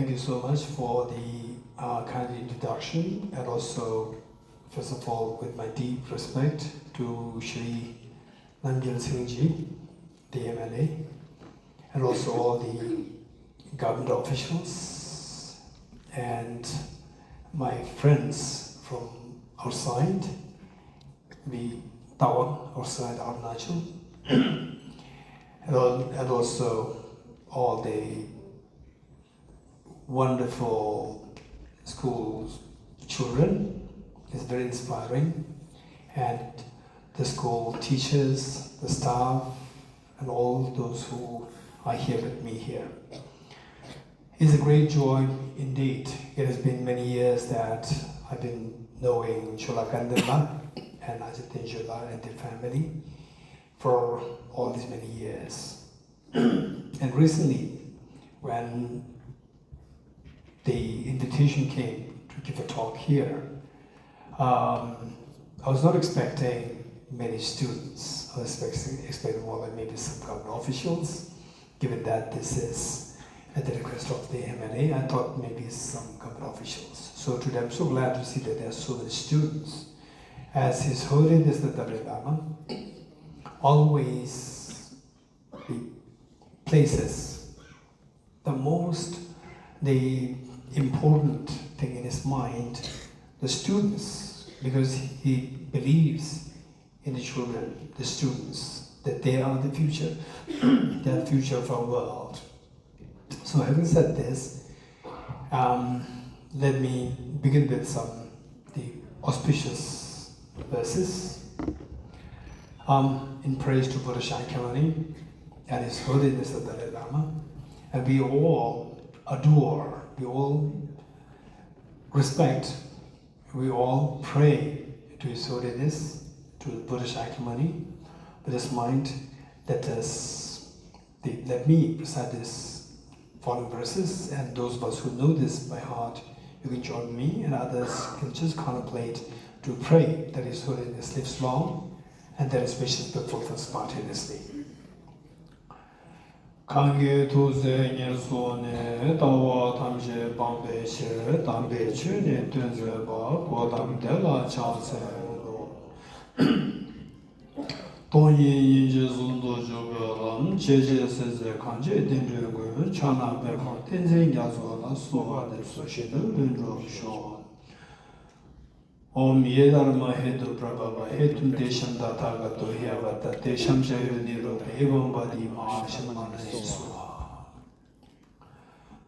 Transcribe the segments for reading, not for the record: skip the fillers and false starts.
Thank you so much for the kind introduction, and also, first of all, with my deep respect to Shri Namgyal Singhji, the MLA, and also all the government officials and my friends from outside, the Tawang outside Arunachal, and also all the wonderful school children. It's very inspiring, and the school teachers, the staff, and all those who are here with me here. It's a great joy indeed. It has been many years that I've been knowing Chola Kandela and Ajitin Chola and the family for all these many years. And recently, when the invitation came to give a talk here, I was not expecting many students. I was expecting more like maybe some government officials, given that this is at the request of the MLA. I thought maybe some government officials. So today I'm so glad to see that there are so many students. As His Holiness the Dalai Lama always places the important thing in his mind, the students, because he believes in the children, the students, that they are the future, they are the future of our world. So having said this, let me begin with the auspicious verses in praise to Buddha Shakyamuni and His Holiness the Dalai Lama. And we all adore, we all respect, we all pray to His Holiness, to Buddha Shakyamuni. With this mind, let me recite this following verses, and those of us who know this by heart, you can join me, and others can just contemplate to pray that His Holiness lives long and that His wishes be fulfilled spontaneously. Kange tuze nyersone tawa tamje bambe she tambe chune tunze ba kodam dela chase lo tonyi yinje zundo jogalam jeje seze kanje denje go chana be ko tenze nyazo la sowa de soshede lunro sho Om Yedarma Hetu Prabhava Hetum Desham Dataga Dohyavata Desham Jayuniro Evam Badi Mahashamana Swa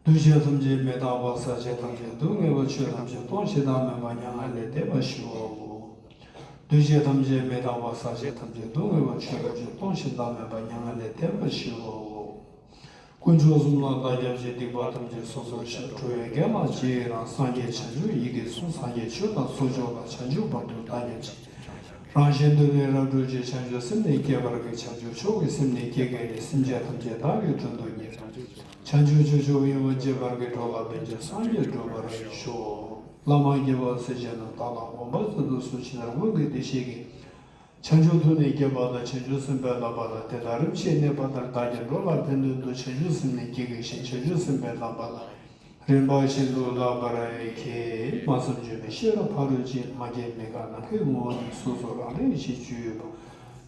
Dujatamje Medavasa Jetamje Dungeva Churamje Tonshidame Vanyangale Deva Shivo Dujatamje Medavasa Jetamje Dungeva Churamje Tonshidame Vanyangale Deva Shivo Kunjozumla Dayavje Divatamje Soso Shatruya Gela Jira Sanje Chanju Yige Sun Sanje Chuta Sojola Chanju Batu Dayaji Ranjendo Raduji Chanju Simne Kevarga Chanju Chogi Simne Kegani Simjatamje Davi Tundunya Chanju Jojo Yavaje Varga Tola Benja Sanje Dovara Sho Lama Yava Sejana Tala Ombasa Suchina Wugge Deshigi Chanju Tune Gabala, Chanju Simbela Bala, Telarim Chene Badar Dayan Rola Pendu, Chanju Simne Gigish, Chanju Simbela Bala, Rimba Shindu Labara Ke, Masam June, Shira Paruji, Magi Megana, Himo, Susora, Shichu,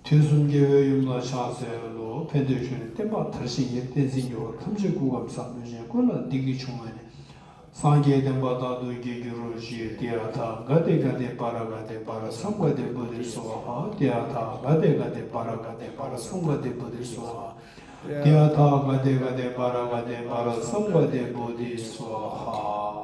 Tuzum Gave Yumla Chase, Pendushin, Temba Tashi, Tenzino, Kamjigum Samuja, Gula, Digi Chumani. Sangye Dembata Dugi Guruji, Diata, Gade Gade Paragade Para Sangwa de Buddhiswaha, Diata, Gade Gade Paragade Para Sangwa de Buddhiswaha, Diata, Gade Gade Paragade Para Sangwa de Buddhiswaha.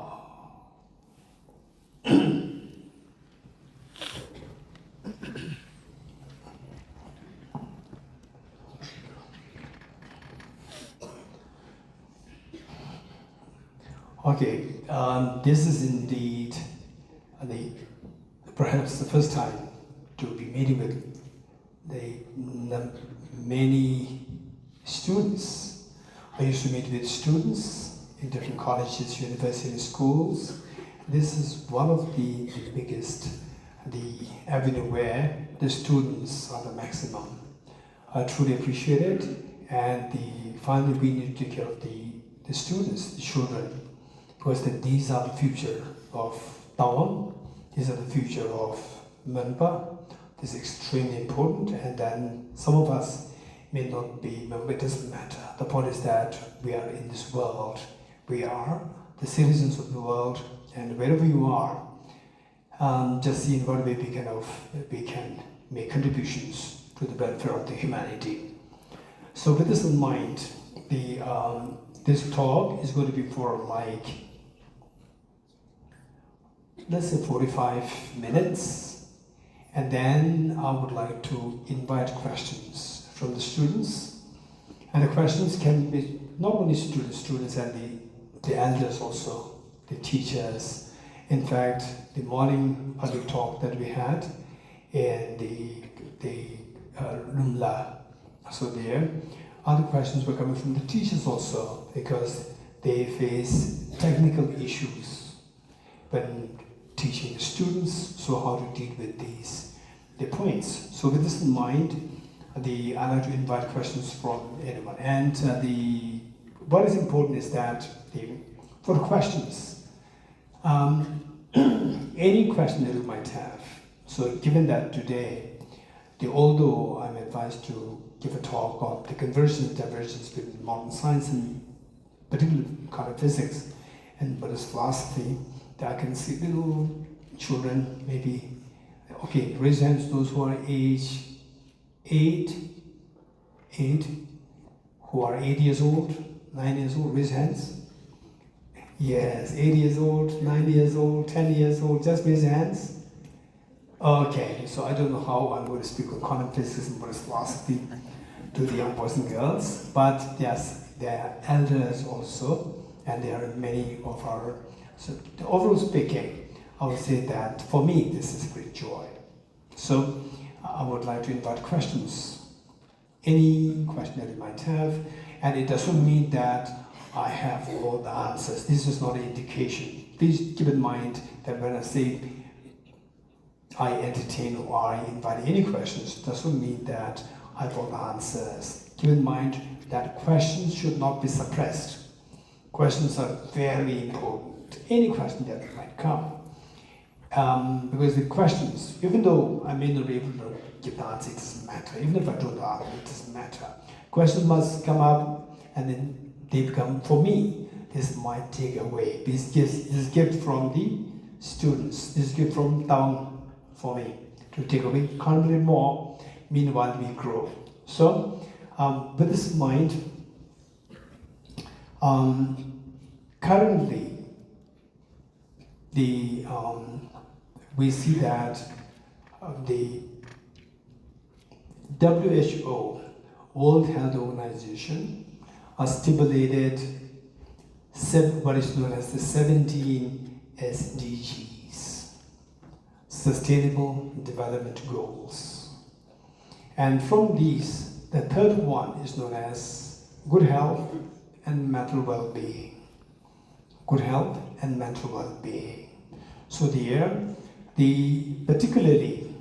Okay, this is indeed perhaps the first time to be meeting with many students. I used to meet with students in different colleges, universities, schools. This is one of the biggest, the avenue where the students are the maximum. I truly appreciate it, and finally we need to take care of the students, the children. because these are the future of Tawang, these are the future of Menpa. This is extremely important, and then some of us may not be, but it doesn't matter. The point is that we are in this world. We are the citizens of the world, and wherever you are, just see in what way we can make contributions to the welfare of the humanity. So with this in mind, this talk is going to be for like, let's say 45 minutes, and then I would like to invite questions from the students, and the questions can be not only students and the elders also, the teachers. In fact, the morning public talk that we had in the Lumla, so there, other questions were coming from the teachers also, because they face technical issues when teaching the students, so how to deal with the points. So with this in mind, I like to invite questions from anyone. And what is important is that for questions, any question that you might have. So given that today, although I'm advised to give a talk on the convergence and divergence between modern science and particularly kind of physics and Buddhist philosophy, that I can see little children, maybe, okay, raise hands those who are age 8, who are 8 years old, 9 years old, raise hands. Yes, 8 years old, 9 years old, 10 years old, just raise hands. Okay, so I don't know how I'm going to speak on quantum physics and Buddhist philosophy to the young boys and girls, but yes, there are elders also, and there are many of our, so overall speaking, I would say that for me, this is great joy. So I would like to invite questions, any question that you might have, and it doesn't mean that I have all the answers. This is not an indication. Please keep in mind that when I say I entertain or I invite any questions, it doesn't mean that I have all the answers. Keep in mind that questions should not be suppressed. Questions are very important. Any question that might come. Because the questions, even though I may not be able to give the answer, it doesn't matter. Even if I don't know the answer, it doesn't matter. Questions must come up, and then they become, for me, this is my takeaway. This gift from the students. This gift from Tawang for me to take away, contemplate more, meanwhile we grow. So, with this in mind, currently, we see that the WHO, World Health Organization, has stipulated what is known as the 17 SDGs, Sustainable Development Goals. And from these, the third one is known as good health and mental well-being. Good health and mental well-being. So there, particularly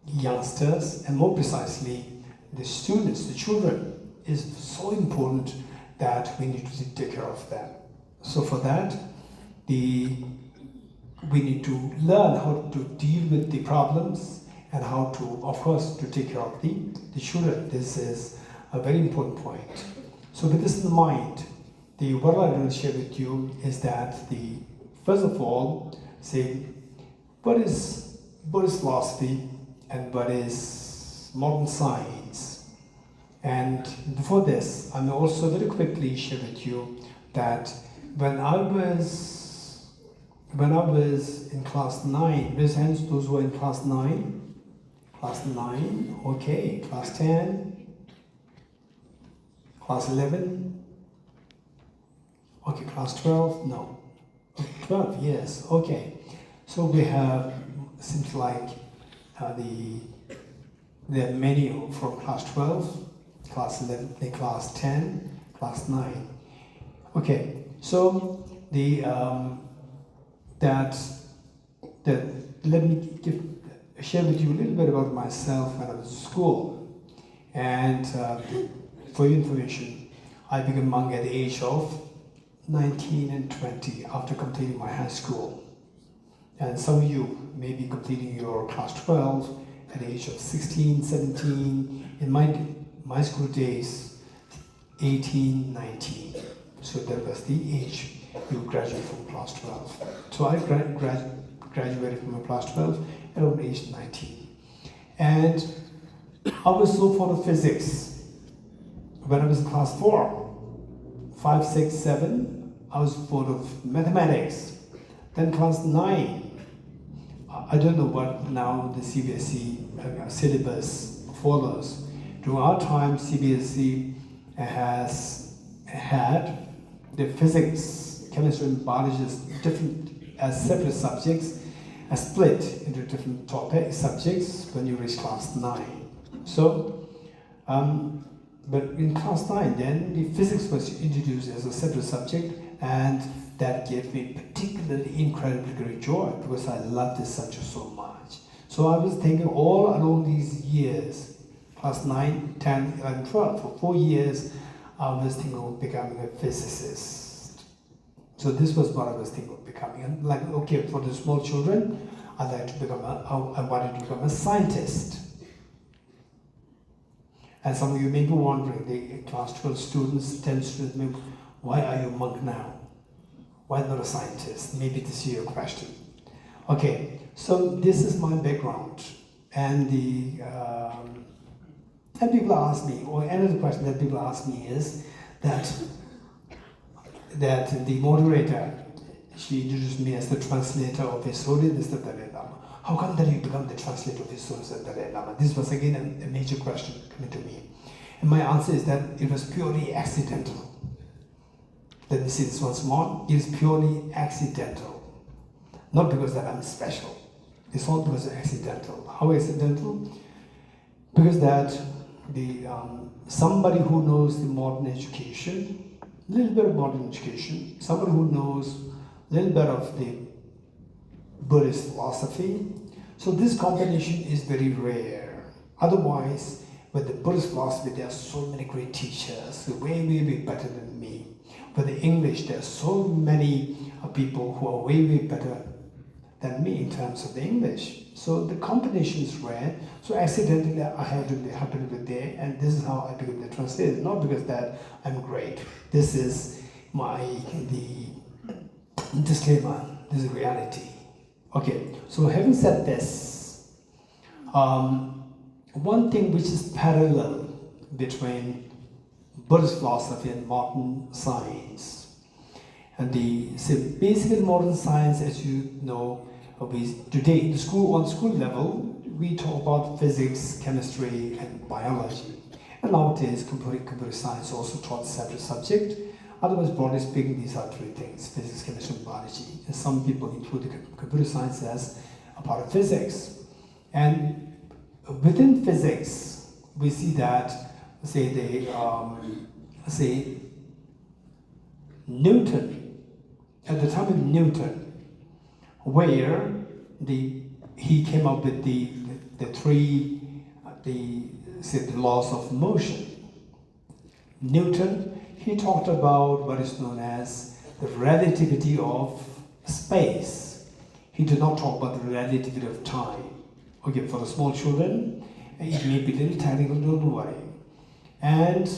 youngsters, and more precisely the students, the children, is so important that we need to take care of them. So for that, we need to learn how to deal with the problems and how to, of course, to take care of the children. This is a very important point. So with this in mind, what I will share with you is that first of all, say, what is Buddhist philosophy and what is modern science? And before this, I may also very quickly share with you that when I was in class 9, raise hands those who are in class 9. Class 9, okay. Class 10, class 11, okay. Class 12, no. 12, yes, okay. So we have, seems like there are many from class 12, class 11, class 10, class 9. Okay, so let me share with you a little bit about myself when I was in school. And for your information, I became monk at the age of 19 and 20 after completing my high school. And some of you may be completing your class 12 at the age of 16, 17. In my school days, 18, 19. So that was the age you graduate from class 12. So I graduated from class 12 at around age 19. And I was so fond of physics. When I was in class 4, 5, 6, 7, I was fond of mathematics. Then class 9, I don't know what now the CBSE syllabus follows. During our time, CBSE has had the physics, chemistry, and biology as separate subjects, as split into different subjects when you reach class 9. So, but in class 9, then the physics was introduced as a separate subject, and that gave me particularly incredibly great joy because I loved this subject so much. So I was thinking all along these years, class 9, 10, 11, 12, for 4 years, I was thinking of becoming a physicist. So this was what I was thinking of becoming. And like, okay, for the small children, I wanted to become a scientist. And some of you may be wondering, the class 12 students, 10 students, maybe, why are you a monk now? Why not a scientist? Maybe this is your question. Okay, so this is my background. And and people ask me, or another question that people ask me is that the moderator, she introduced me as the translator of His Holiness the Dalai Lama. How come that you become the translator of His Holiness the Dalai Lama? This was again a major question coming to me. And my answer is that it was purely accidental. Let me say this once more. It is purely accidental. Not because that I'm special. It's all because it's accidental. How accidental? Because that somebody who knows the modern education, a little bit of modern education, somebody who knows a little bit of the Buddhist philosophy. So this combination is very rare. Otherwise, with the Buddhist philosophy, there are so many great teachers, way, way, way better than me. With the English, there are so many people who are way, way better than me in terms of the English. So the combination is rare. So accidentally, I happened to be there, and this is how I became the translator. Not because that I'm great. This is the disclaimer. This is reality. Okay. So having said this, one thing which is parallel between Buddhist philosophy and modern science. And basically modern science, as you know, today on school level, we talk about physics, chemistry, and biology. And nowadays, computer science also taught a separate subject. Otherwise, broadly speaking, these are three things: physics, chemistry, and biology. And some people include the computer science as a part of physics. And within physics, we see that, say Newton, at the time of Newton, where he came up with the laws of motion. Newton, he talked about what is known as the relativity of space. He did not talk about the relativity of time. Okay, for the small children, it may be a little technical, don't worry. And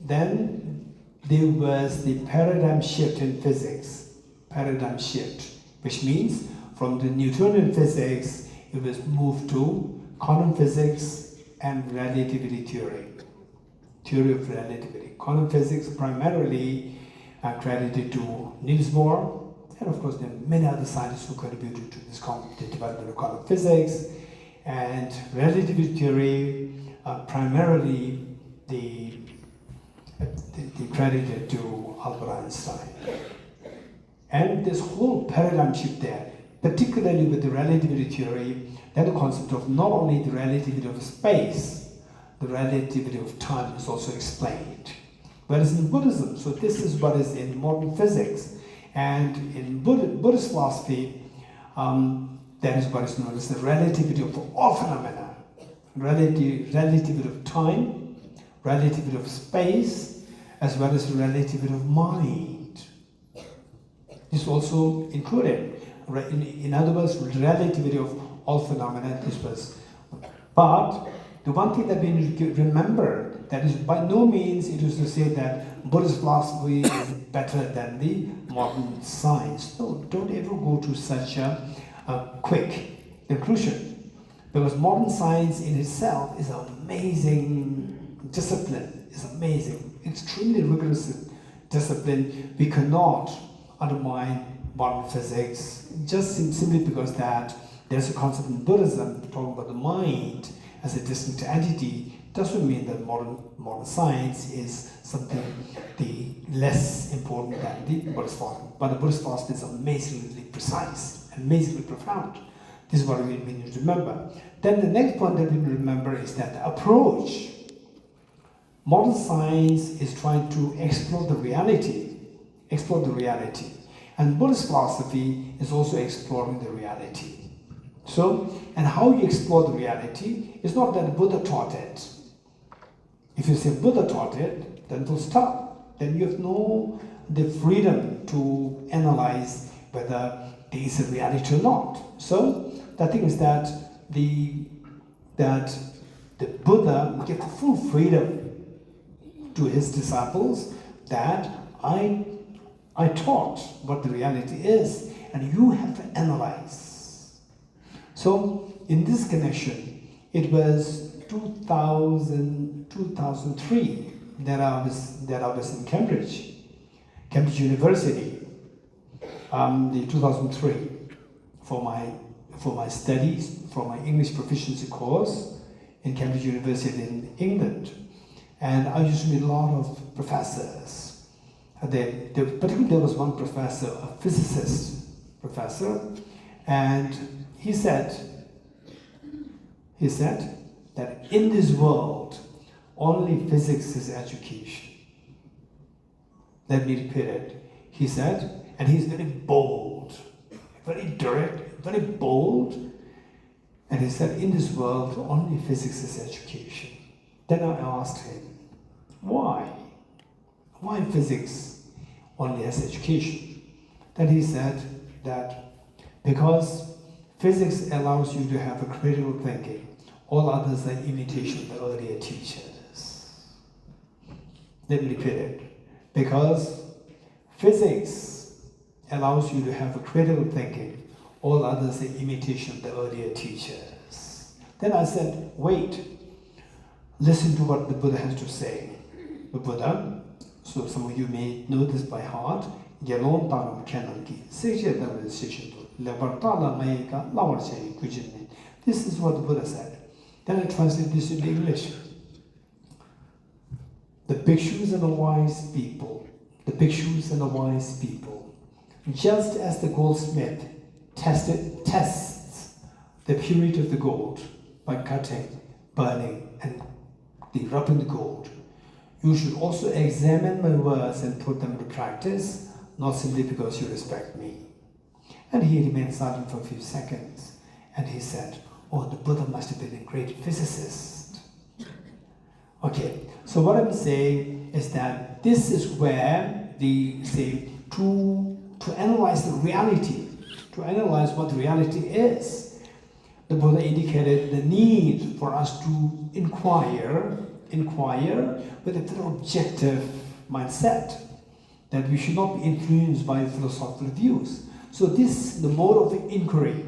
then there was the paradigm shift in physics. Paradigm shift, which means from the Newtonian physics, it was moved to quantum physics and relativity theory. Theory of relativity. Quantum physics primarily credited to Niels Bohr, and of course there are many other scientists who contributed to this the development of quantum physics. And relativity theory primarily the credited to Albert Einstein. And this whole paradigm shift there, particularly with the relativity theory, then the concept of not only the relativity of space, the relativity of time is also explained. Whereas in Buddhism, so this is what is in modern physics, and in Buddhist philosophy, that is what is known as the relativity of all phenomena. Relativity of time, relativity of space, as well as relativity of mind. is also included. In other words, relativity of all phenomena. This was, but the one thing that we need to remember, that is by no means it is to say that Buddhist philosophy is better than the modern science. No, don't ever go to such a quick conclusion, because modern science in itself is an amazing discipline. It's amazing, extremely rigorous discipline. We cannot undermine modern physics just simply because that there's a concept in Buddhism talking about the mind as a distinct entity. Doesn't mean that modern science is something the less important than the Buddhist philosophy. But the Buddhist philosophy is amazingly precise, amazingly profound. This is what we need to remember. Then the next point that we need to remember is that the approach. Modern science is trying to explore the reality. And Buddhist philosophy is also exploring the reality. So, and how you explore the reality is not that Buddha taught it. If you say Buddha taught it, then full stop. Then you have the freedom to analyze whether there is a reality or not. So, the thing is that the Buddha gave full freedom to his disciples that I taught what the reality is, and you have to analyze. So in this connection, it was 2003 that I was in Cambridge University, the 2003 for my studies, for my English proficiency course in Cambridge University in England. And I used to meet a lot of professors. Particularly there was one professor, a physicist professor, and he said that in this world, only physics is education. Let me repeat it. He said, and he's very bold, very direct, very bold, and he said, in this world, only physics is education. Then I asked him, why? Why physics only as education? Then he said that because physics allows you to have a critical thinking. All others are imitation of the earlier teachers. Let me repeat it. Because physics allows you to have a critical thinking. All others are imitation of the earlier teachers. Then I said, wait, listen to what the Buddha has to say. The Buddha, so some of you may know this by heart, this is what the Buddha said. Then I translate this into English. The bhikshus and the wise people, just as the goldsmith tests the purity of the gold by cutting, burning, and rubbing the gold, you should also examine my words and put them into practice, not simply because you respect me. And he remained silent for a few seconds, and he said, oh, the Buddha must have been a great physicist. Okay, so what I'm saying is that this is where to analyze the reality, to analyze what the reality is, the Buddha indicated the need for us to inquire with a very objective mindset, that we should not be influenced by philosophical views. So the mode of inquiry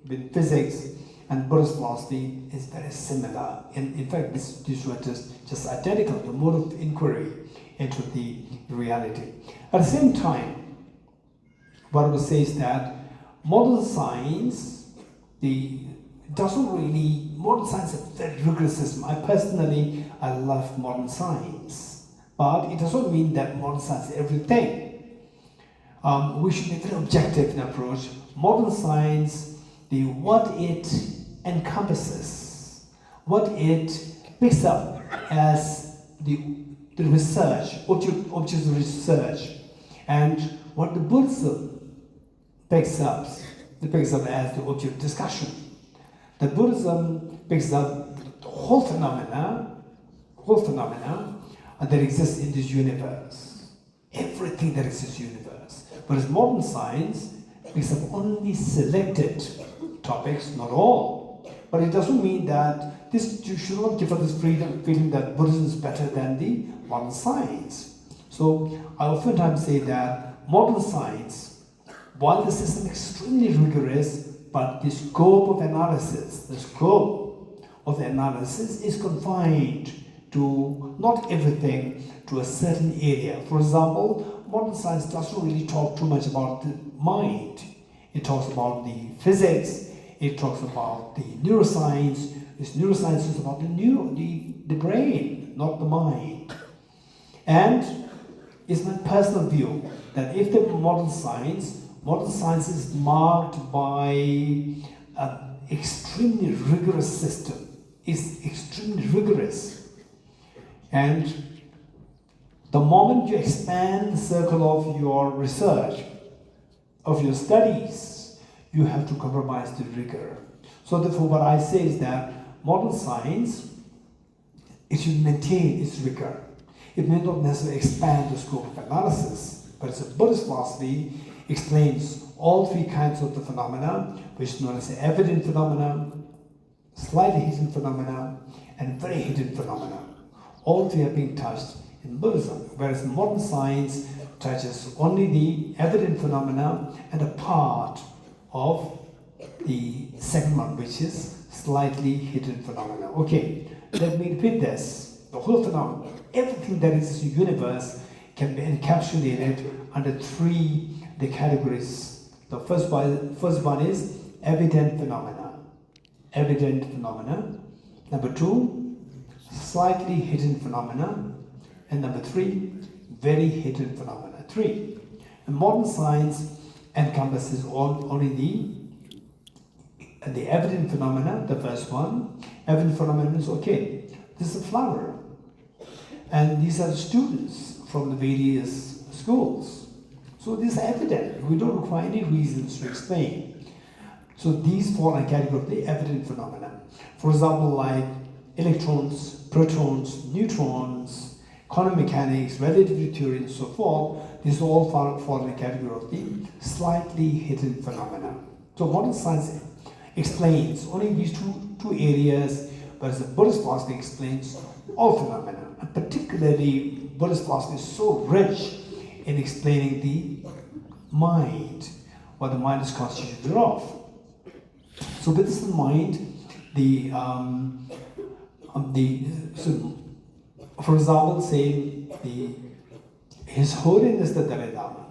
with physics and Buddhist philosophy is very similar. In fact, these were just identical, the mode of inquiry into the reality. At the same time, what I would say is that modern science, modern science is a very rigorous system. I love modern science, but it doesn't mean that modern science is everything. We should be very objective in approach. Modern science, what it encompasses, what it picks up as the research, objects of research, and what the Buddhism picks up as the object of discussion. The Buddhism picks up the whole phenomena that exists in this universe. Everything that exists in this universe. whereas modern science picks up only selected topics, not all. But it doesn't mean that this, you should not give us this feeling that Buddhism is better than the modern science. So I oftentimes say that modern science, while the system is extremely rigorous, but the scope of analysis is confined to not everything, to a certain area. For example, modern science doesn't really talk too much about the mind. It talks about the physics, it talks about the neuroscience. This neuroscience is about the brain, not the mind. And it's my personal view that if the modern science is marked by an extremely rigorous system, is extremely rigorous. And the moment you expand the circle of your research, of your studies, you have to compromise the rigor. So therefore what I say is that modern science, it should maintain its rigor. It may not necessarily expand the scope of analysis, but it's a Buddhist philosophy explains all three kinds of the phenomena, which is known as evident phenomena, slightly hidden phenomena, and very hidden phenomena. All three are being touched in Buddhism, whereas modern science touches only the evident phenomena and a part of the second one, which is slightly hidden phenomena. Okay, let me repeat this. The whole phenomenon, everything that is the universe can be encapsulated under three the categories. The first one is evident phenomena. Evident phenomena. Number two, slightly hidden phenomena. And number three, very hidden phenomena. Three. And modern science encompasses only the evident phenomena, the first one. Evident phenomena is okay. This is a flower. And these are the students from the various schools. So this is evident. We don't require any reasons to explain. So these fall in the category of the evident phenomena. For example, like electrons, protons, neutrons, quantum mechanics, relativity theory, and so forth, these all fall in the category of the slightly hidden phenomena. So modern science explains only these two areas, whereas the Buddhist philosophy explains all phenomena. And particularly, Buddhist philosophy is so rich in explaining the mind, what the mind is constituted of. So with this in mind, for example, say His Holiness the Dalai Lama.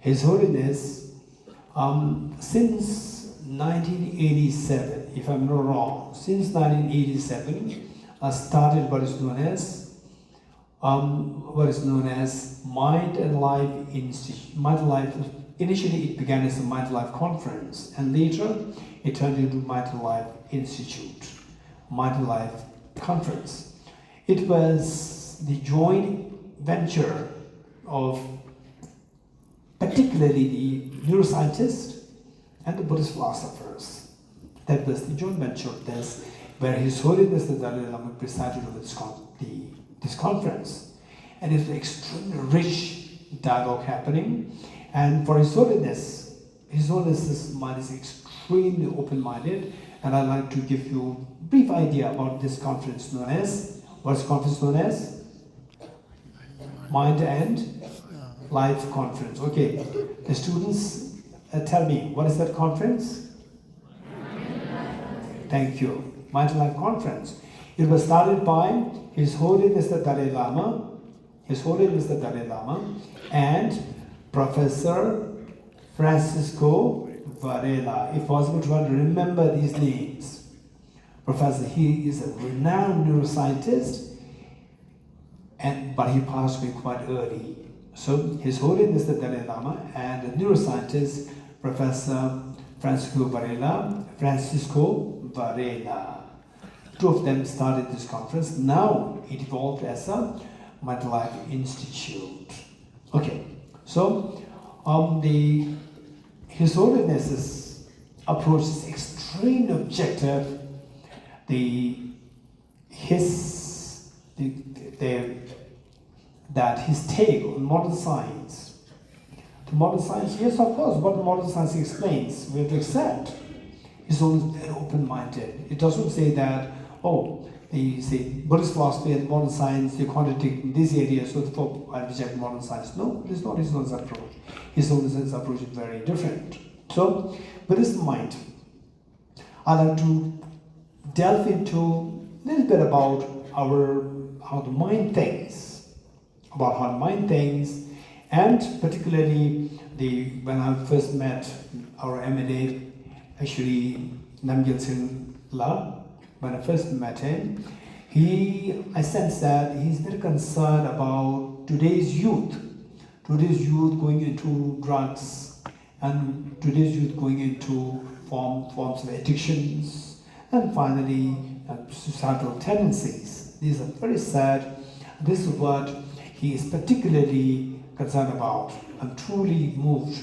His Holiness, since 1987, if I'm not wrong, since 1987, started what is known as Mind and Life Institute. Mind and Life. Initially, it began as a Mind and Life Conference, and later it turned into Mind and Life Institute, Mind and Life Conference. It was the joint venture of particularly the neuroscientists and the Buddhist philosophers. That was the joint venture of this, where His Holiness the Dalai Lama presided over this conference. And it was extremely rich dialogue happening. And for His Holiness's mind is extremely open-minded. And I'd like to give you a brief idea about this conference known as, what's the conference known as? Mind and Life Conference. Okay, the students tell me, what is that conference? Thank you. Mind and Life Conference. It was started by His Holiness the Dalai Lama, and Professor Francisco Varela. If possible, try to remember these names. Professor, he is a renowned neuroscientist, but he passed away quite early. So His Holiness the Dalai Lama and the neuroscientist Professor Francisco Varela. Two of them started this conference. Now it evolved as a Mind and Life Institute. Okay, so His Holiness's approach is extremely objective. His take on modern science, To modern science, yes, of course, what modern science explains, we have to accept. It's always very open-minded. It doesn't say that, oh, they say Buddhist philosophy and modern science, they contradict in this area, so therefore I reject modern science. No, it's not his approach. His approach is very different. So, Buddhist mind, I'd like to delve into a little bit about how the mind thinks, and particularly when I first met our MLA, actually Namgyal Singh La, when I first met him, I sensed that he's very concerned about today's youth going into drugs, and today's youth going into forms of addictions, and finally suicidal tendencies. These are very sad. This is what he is particularly concerned about. I'm truly moved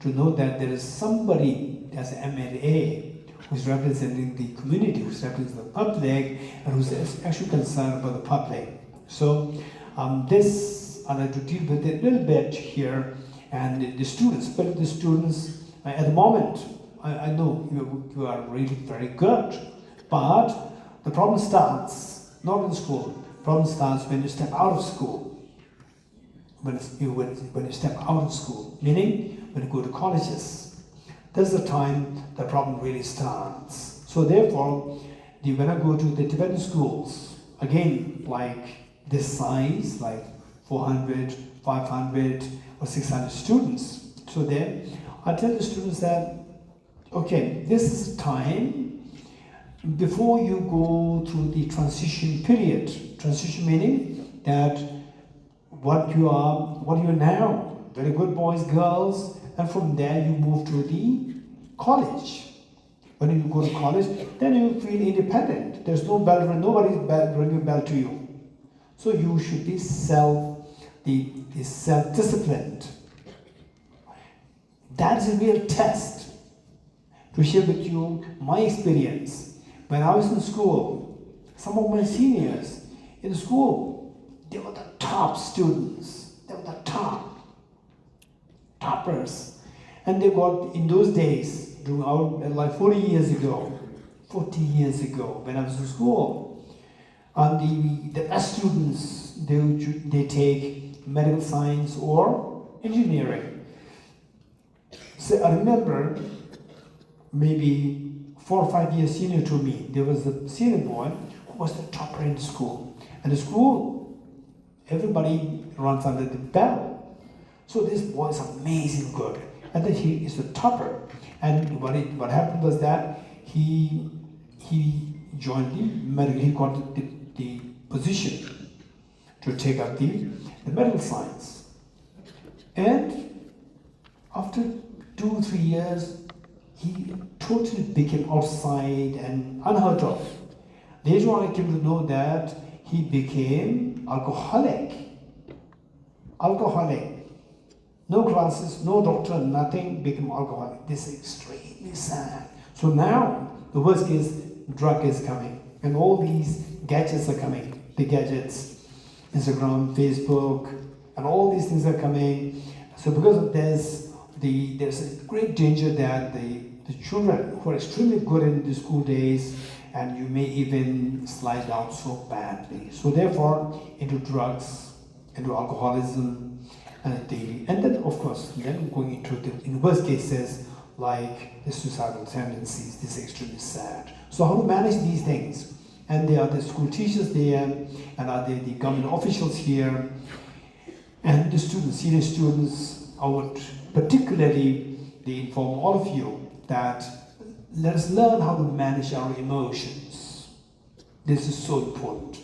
to know that there is somebody as an MLA who's representing the community, who's representing the public, and who's actually concerned about the public. So this, I'd like to deal with it a little bit here, and the students, at the moment, I know you are really very good, but the problem starts not in school. The problem starts when you step out of school. When you step out of school, meaning when you go to colleges, that's the time the problem really starts. So therefore, when I go to the Tibetan schools, again, like this size, like 400, 500, or 600 students. So there, I tell the students that, okay, this is a time before you go through the transition period. Transition meaning that what you are now, very good boys, girls, and from there you move to the college. When you go to college, then you feel independent. There's no bell, nobody's bringing a bell to you. So you should be self-disciplined. That is a real test. To share with you my experience. When I was in school, some of my seniors in school, they were the top students. They were the toppers. And they got, in those days, like 40 years ago, when I was in school, and the best students, they take medical science or engineering. So I remember maybe 4 or 5 years senior to me, there was a senior boy who was the topper in school. And the school, everybody runs under the bell. So this boy is amazing good. And then he is the topper. And what happened was that he joined the medical, he got the position to take up the medical science. And after 2 or 3 years, he totally became outside and unheard of. Later on, I came to know that he became alcoholic. No classes, no doctor, nothing, became alcoholic. This is extremely sad. So now, the worst case, drug is coming. And all these gadgets are coming. The gadgets, Instagram, Facebook, and all these things are coming. So because of this, there's a great danger that the children who are extremely good in the school days, and you may even slide down so badly. So therefore, into drugs, into alcoholism, and then of course, then going into in worst cases, like the suicidal tendencies. This is extremely sad. So how to manage these things? And there are the school teachers there, and are there the government officials here, and the students, senior students. I would particularly inform all of you that let us learn how to manage our emotions. This is so important.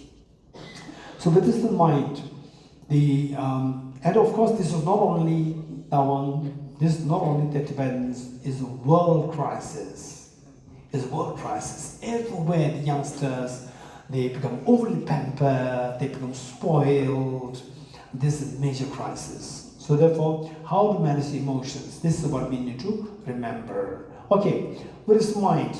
So with this in mind, and of course this is not only Tawang, this is not only the Tibetans, it's a world crisis. It's a world crisis. Everywhere the youngsters, they become overly pampered, they become spoiled. This is a major crisis. So therefore, how to manage emotions? This is what we need to remember. Okay, with this mind,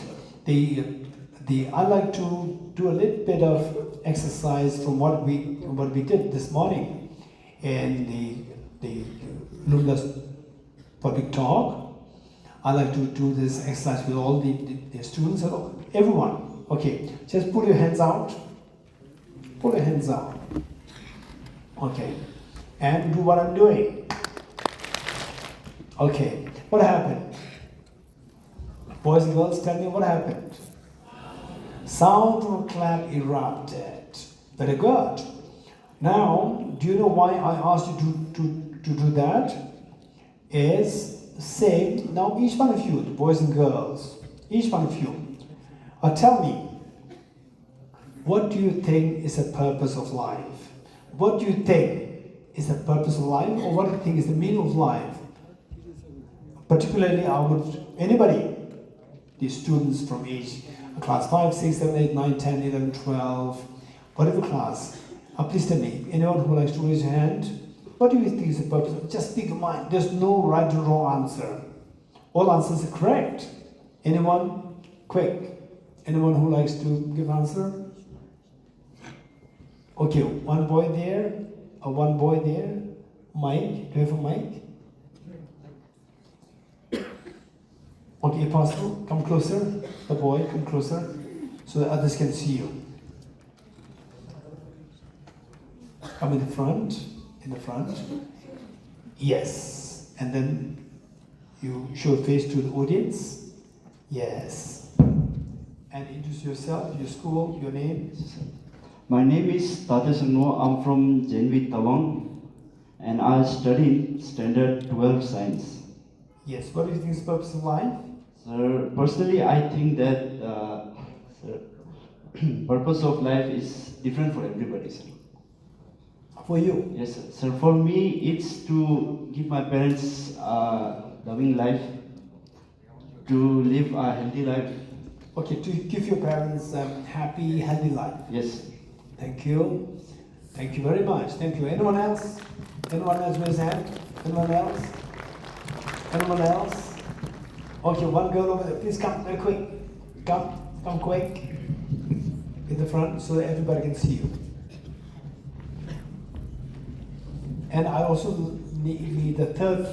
I like to do a little bit of exercise from what we did this morning in the Lunda's public talk. I like to do this exercise with all the students, everyone. Okay, just pull your hands out. Pull your hands out. Okay, and do what I'm doing. Okay, what happened? Boys and girls, tell me what happened. Sound of a clap erupted. Very good. Now, do you know why I asked you to do that? Is say, now each one of you, the boys and girls, each one of you, tell me, what do you think is the purpose of life? What do you think is the purpose of life, or what do you think is the meaning of life? Particularly, anybody, the students from age class 5, 6, 7, 8, 9, 10, 11, 12, whatever class, please tell me, anyone who likes to raise your hand, what do you think is the purpose? Just speak your mind. There's no right or wrong answer. All answers are correct. Anyone? Quick. Anyone who likes to give an answer? Okay, one boy there, one boy there. Mike, do you have a mic? Okay, Apostle, come closer. The boy, come closer, so that others can see you. Come in the front. In the front. Yes. And then you show face to the audience. Yes. And introduce yourself, your school, your name. My name is Tatasungno. I'm from Tawang, and I study standard 12 science. Yes. What do you think is the purpose of life? Sir, personally, I think that purpose of life is different for everybody, sir. For you? Yes, sir. Sir, for me, it's to give my parents a loving life, to live a healthy life. Okay, to give your parents a happy, healthy life. Yes. Thank you. Thank you very much. Thank you. Anyone else? Anyone else raise hand? Anyone else? Anyone else? Okay, one girl over there. Please come very quick. Come quick. In the front so that everybody can see you. And I also need the third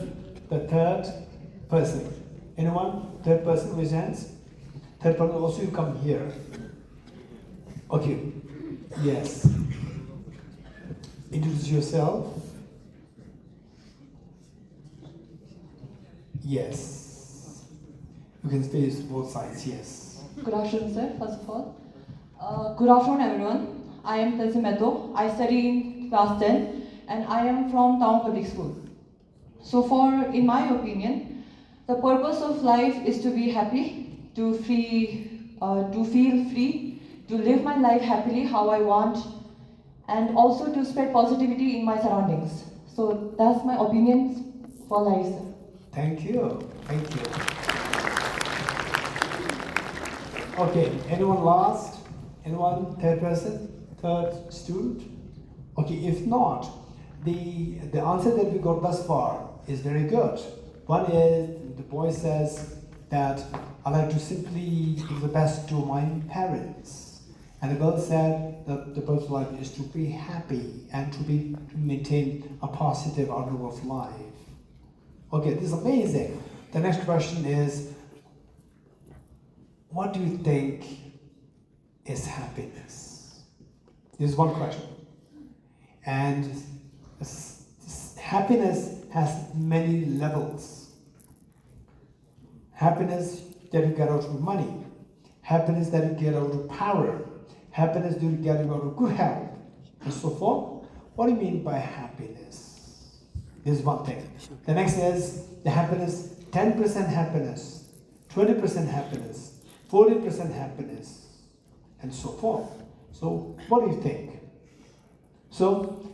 person. Anyone? Third person, raise hands. Third person, also you come here. Okay. Yes. Introduce yourself. Yes. You can face both sides, yes. Good afternoon, sir, first of all. Good afternoon, everyone. I am Tazim Meto. I study in class 10. And I am from Tawang Public School. So in my opinion, the purpose of life is to be happy, to feel free, to live my life happily how I want, and also to spread positivity in my surroundings. So that's my opinion for life, sir. Thank you. Thank you. Okay, anyone last? Anyone? Third person? Third student? Okay, if not, the answer that we got thus far is very good. One is, the boy says that I like to simply give the best to my parents. And the girl said that the purpose of life is to be happy and to maintain a positive outlook of life. Okay, this is amazing. The next question is, what do you think is happiness? This is one question. And happiness has many levels. Happiness that you get out of money, happiness that you get out of power, happiness that you get out of good health, and so forth. What do you mean by happiness? This is one thing. The next is the happiness, 10% happiness, 20% happiness, 40% happiness, and so forth. So what do you think? So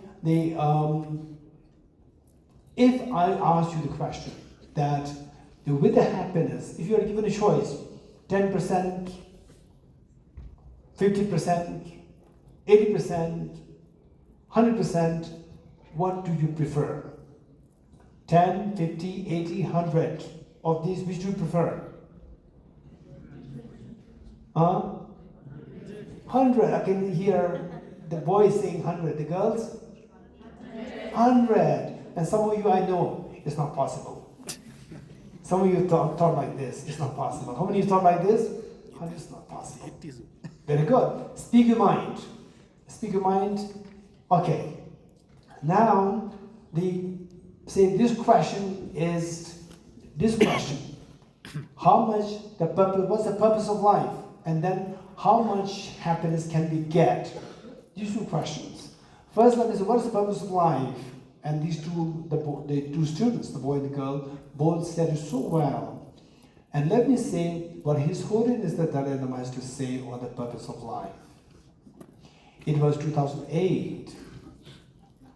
if I ask you the question that with the happiness, if you are given a choice, 10%, 50%, 80%, 100%, what do you prefer? 10, 50, 80, 100. Of these, which do you prefer? 100. I can hear the boys saying 100. The girls? 100. And some of you, I know, it's not possible. Some of you thought like this. It's not possible. How many of you thought like this? Oh, it's not possible. Very good. Speak your mind. Speak your mind. Okay. Now, this question is this question. What's the purpose of life? And then how much happiness can we get? These two questions. First, let me say, what is the purpose of life? And these the two students, the boy and the girl, both said it so well. And let me say what His Holiness the Dalai Lama has to say on the purpose of life. It was 2008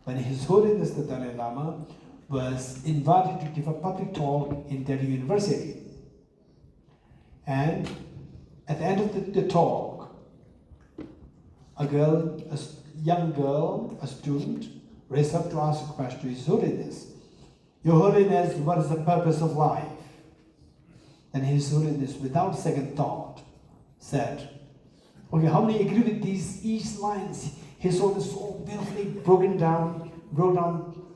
when His Holiness the Dalai Lama was invited to give a public talk in Delhi University. And at the end of the talk, a young girl, a student, raised up to ask a question to His Holiness. Your Holiness, what is the purpose of life? And His Holiness, without second thought, said, okay, how many agree with each lines? His Holiness so beautifully broke down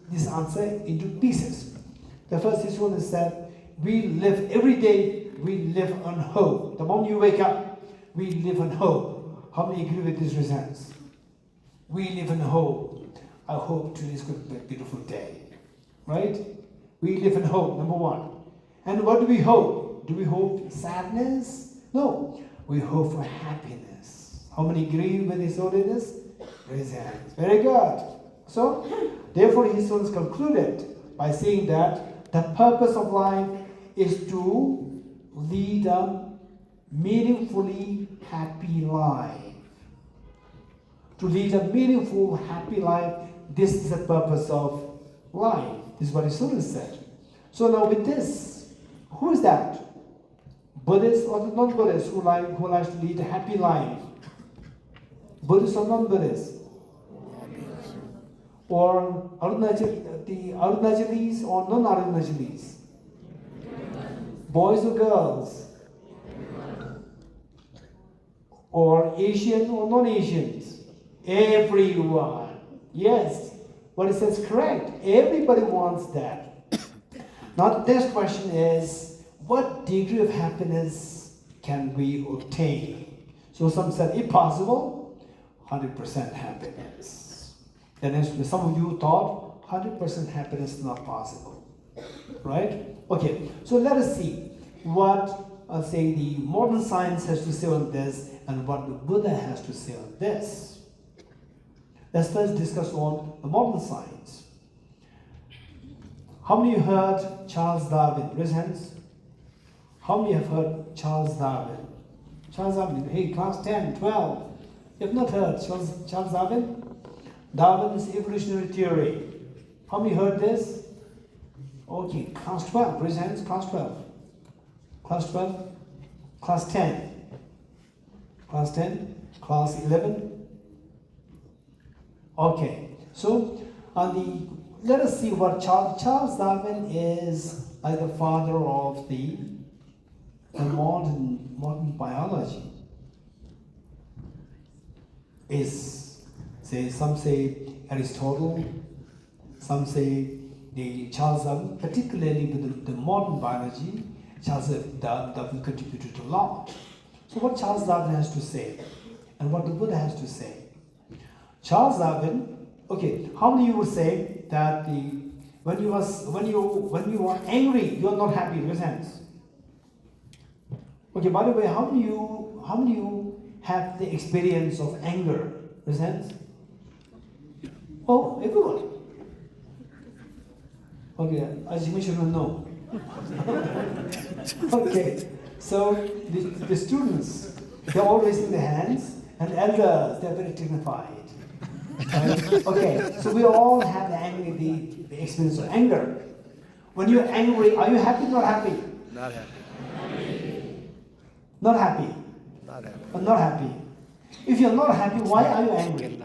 this answer into pieces. The first, His Holiness said, we live every day, we live on hope. The moment you wake up, we live on hope. How many agree with these results? We live in hope. I hope today is going to be a beautiful day. Right? We live in hope, number one. And what do we hope? Do we hope sadness? No. We hope for happiness. How many agree with His Holiness? Raise hands. Very good. So, therefore, His Holiness concluded by saying that the purpose of life is to lead a meaningfully happy life. To lead a meaningful, happy life, this is the purpose of life. This is what His Holiness said. So now with this, who is that? Buddhists or the non-Buddhists who likes to lead a happy life? Buddhists or non-Buddhists? Or the Arunachalis or non-Arunachalis? Boys or girls? Or Asian or non-Asians? Everyone. Yes. What it says is correct. Everybody wants that. Now the next question is, what degree of happiness can we obtain? So some said, if possible, 100% happiness. Then some of you thought 100% happiness is not possible. Right? Okay, so let us see what the modern science has to say on this and what the Buddha has to say on this. Let's first discuss on the modern science. How many of you heard Charles Darwin? Raise hands. How many have heard Charles Darwin? Charles Darwin, hey, class 10, 12. You have not heard Charles Darwin? Darwin's evolutionary theory. How many heard this? Okay, class 12. Raise hands, class 12. Class 12. Class 10. Class 10. Class 11. Okay, so let us see what Charles Darwin is like the father of the modern biology. Some say Aristotle, some say the Charles Darwin, particularly with the modern biology, Charles Darwin contributed a lot. So what Charles Darwin has to say and what the Buddha has to say. Charles Darwin, okay, how many of you would say that when you are angry, you are not happy? Raise hands. Okay, by the way, how many of you have the experience of anger? Raise hands. Oh, everyone. Okay, as you should know. Okay, so the students, they're all raising their hands, and elders, they're very dignified. Okay, so we all have the experience of anger. When you're angry, are you happy or not happy? Not happy. Not happy? Not happy. Or not happy? If you're not happy, why are you angry?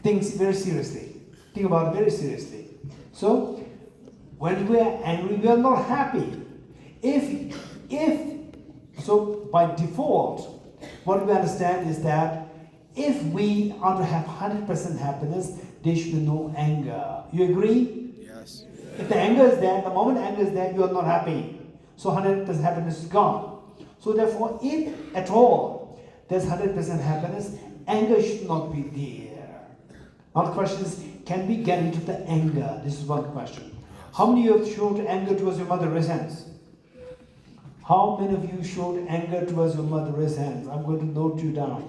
Think very seriously. Think about it very seriously. So, when we are angry, we are not happy. So by default, what we understand is that if we are to have 100% happiness, there should be no anger. You agree? Yes. If the anger is there, the moment anger is there, you are not happy. So 100% happiness is gone. So therefore, if at all there's 100% happiness, anger should not be there. Now the question is, can we get into the anger? This is one question. How many of you showed anger towards your mother? Raise hands. How many of you showed anger towards your mother? Raise hands. I'm going to note you down.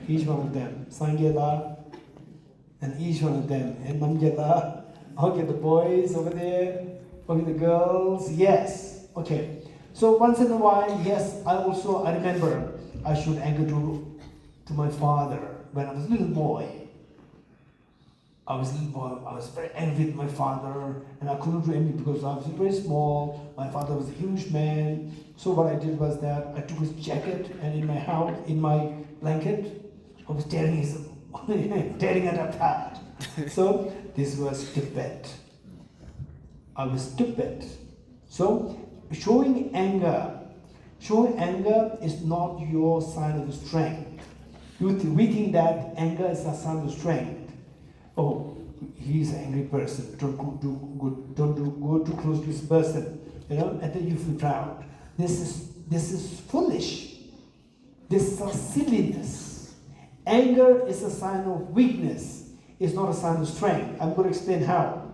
Each one of them. Sangyada. And each one of them. And Namgyada. Okay, the boys over there. Okay, the girls. Yes. Okay. So once in a while, yes, I remember I showed anger to my father when I was a little boy. I was very angry with my father, and I couldn't do anything because I was very small. My father was a huge man. So what I did was that I took his jacket, and in my house, in my blanket, I was tearing it apart. So this was Tibet. I was stupid. So showing anger is not your sign of strength. We think that anger is a sign of strength. Oh, he's an angry person. Don't go too close to this person. And then you feel proud. This is foolish. This is a silliness. Anger is a sign of weakness. It's not a sign of strength. I'm going to explain how.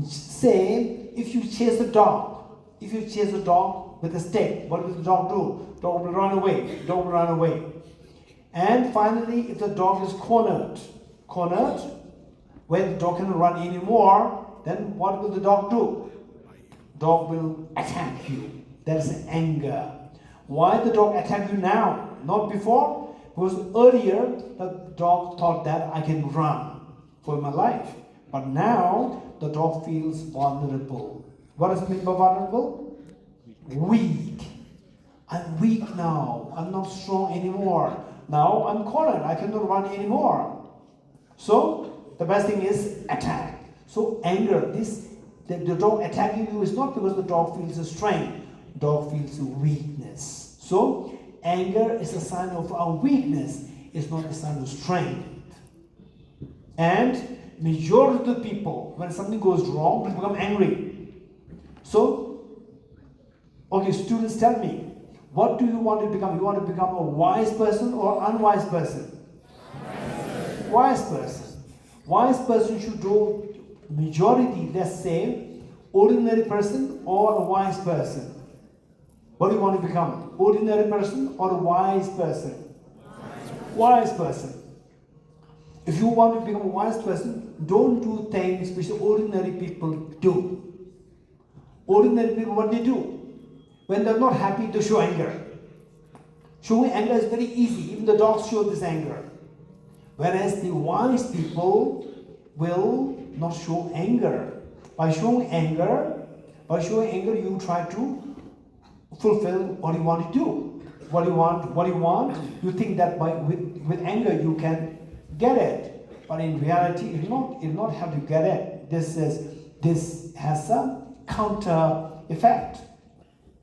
Say, if you chase a dog with a stick, what will the dog do? Dog will run away. And finally, if the dog is cornered, where the dog cannot run anymore, then what will the dog do? Dog will attack you. That is anger. Why the dog attack you now? Not before? Because earlier the dog thought that I can run for my life. But now the dog feels vulnerable. What does it mean by vulnerable? Weak. I'm weak now. I'm not strong anymore. Now I'm cornered. I cannot run anymore. So the best thing is attack. So anger, the dog attacking you is not because the dog feels a strength. Dog feels a weakness. So anger is a sign of our weakness. It's not a sign of strength. And majority of the people, when something goes wrong, they become angry. So, okay, students, tell me, what do you want to become? You want to become a wise person or unwise person? Wise person. Wise person should do majority, let's say, ordinary person or a wise person. What do you want to become? Ordinary person or a wise person? Wise person. If you want to become a wise person, don't do things which ordinary people do. Ordinary people, what they do? When they're not happy, they show anger. Showing anger is very easy. Even the dogs show this anger. Whereas the wise people will not show anger. By showing anger, you try to fulfill what you want to do. What you want, you think that with anger you can get it. But in reality, you not have to get it. This has a counter effect.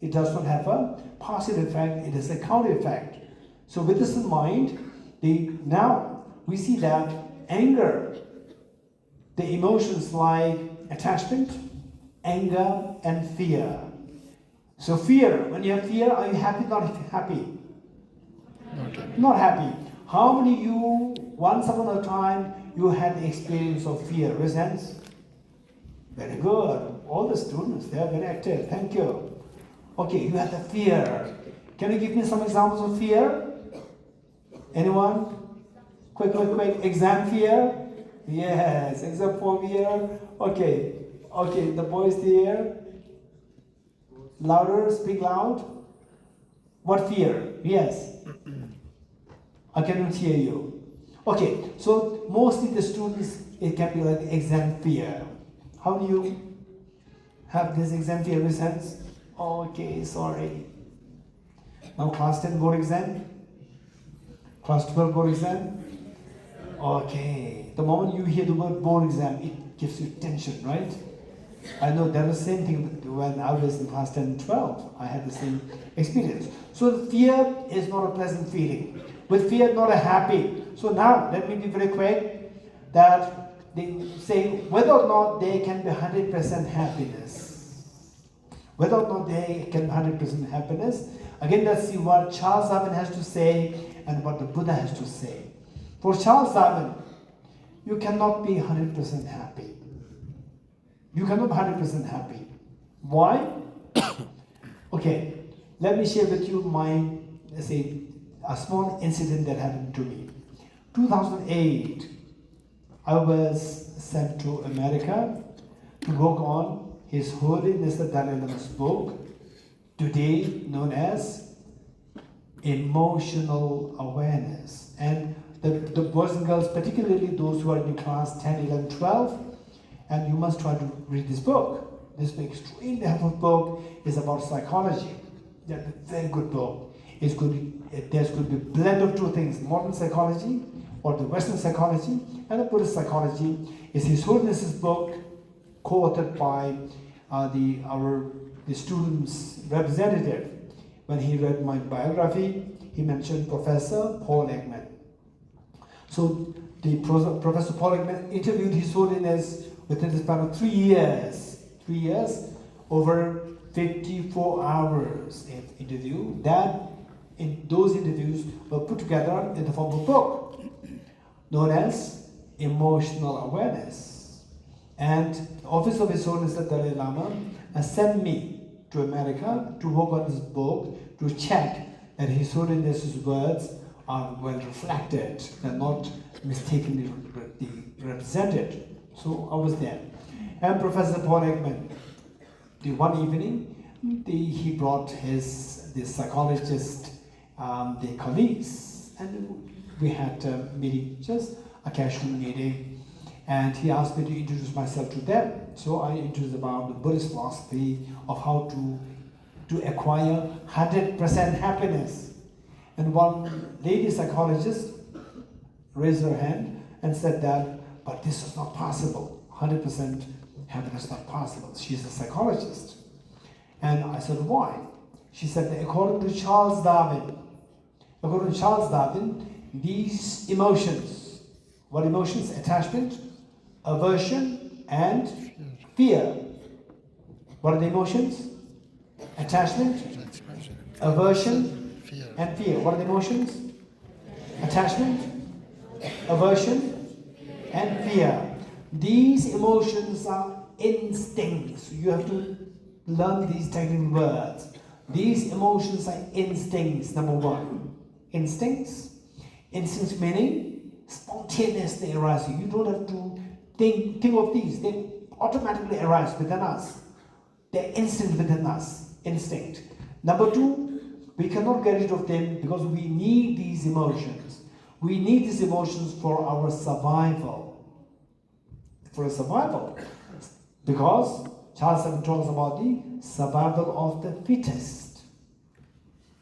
It does not have a positive effect, it is a counter effect. So with this in mind, now we see that anger, the emotions like attachment, anger, and fear. So fear, when you have fear, are you happy, not happy? Not happy. How many of you, once upon a time, you had the experience of fear? Raise hands. Very good. All the students, they are very active. Thank you. Okay, you had the fear. Can you give me some examples of fear? Anyone? Quick. Exam fear? Yes, exam phobia. Okay, the boys there. Louder, speak loud. What fear? Yes. I cannot hear you. Okay, so mostly the students, it can be like exam fear. How do you have this exam fear sense? Okay, sorry. Now class 10 board exam? Class 12 board exam? Okay. The moment you hear the word board exam, it gives you tension, right? I know that was the same thing when I was in class 10 and 12. I had the same experience. So the fear is not a pleasant feeling. With fear, not a happy. So now, let me be very quick that they say whether or not they can be 100% happiness. Whether or not they can be 100% happiness. Again, let's see what Charles Darwin has to say and what the Buddha has to say. For Charles Darwin, you cannot be 100% happy. You cannot be 100% happy. Why? Okay, let me share with you my, let's say, a small incident that happened to me. 2008, I was sent to America to work on His Holiness the Dalai Lama's book, today known as Emotional Awareness. And the boys and girls, particularly those who are in class 10, 11, 12, and you must try to read this book. This extremely helpful book is about psychology. That's a very good book. It's good. There's going to be a blend of two things: modern psychology or the Western psychology and the Buddhist psychology. It's His Holiness's book, co-authored by the student's representative. When he read my biography, he mentioned Professor Paul Ekman. So the Professor Paul Ekman interviewed His Holiness within the span of 3 years. 3 years, over 54 hours of interview. Those interviews were put together in the form of a book known as Emotional Awareness. And the Office of His Holiness the Dalai Lama has sent me to America to work on this book to check that His Holiness's words are well reflected and not mistakenly represented. So I was there. And Professor Paul Ekman, one evening, he brought the psychologist, the colleagues, and we had a meeting, just a casual meeting, and he asked me to introduce myself to them. So I introduced about the Buddhist philosophy of how to acquire 100% happiness. And one lady psychologist raised her hand and said that, but this is not possible. 100% happiness is not possible. She's a psychologist. And I said, why? She said that according to Charles Darwin, these emotions, what emotions? Attachment, aversion, and fear. What are the emotions? Attachment, aversion, and fear. What are the emotions? Attachment, aversion, and fear. These emotions are instincts. You have to learn these technical words. These emotions are instincts, number one. Instincts. Instincts meaning spontaneously arising. You don't have to think of these. They automatically arise within us. They're instinct within us. Instinct. Number two, we cannot get rid of them because we need these emotions. We need these emotions for our survival. For survival. Because Charles Darwin talks about the survival of the fittest.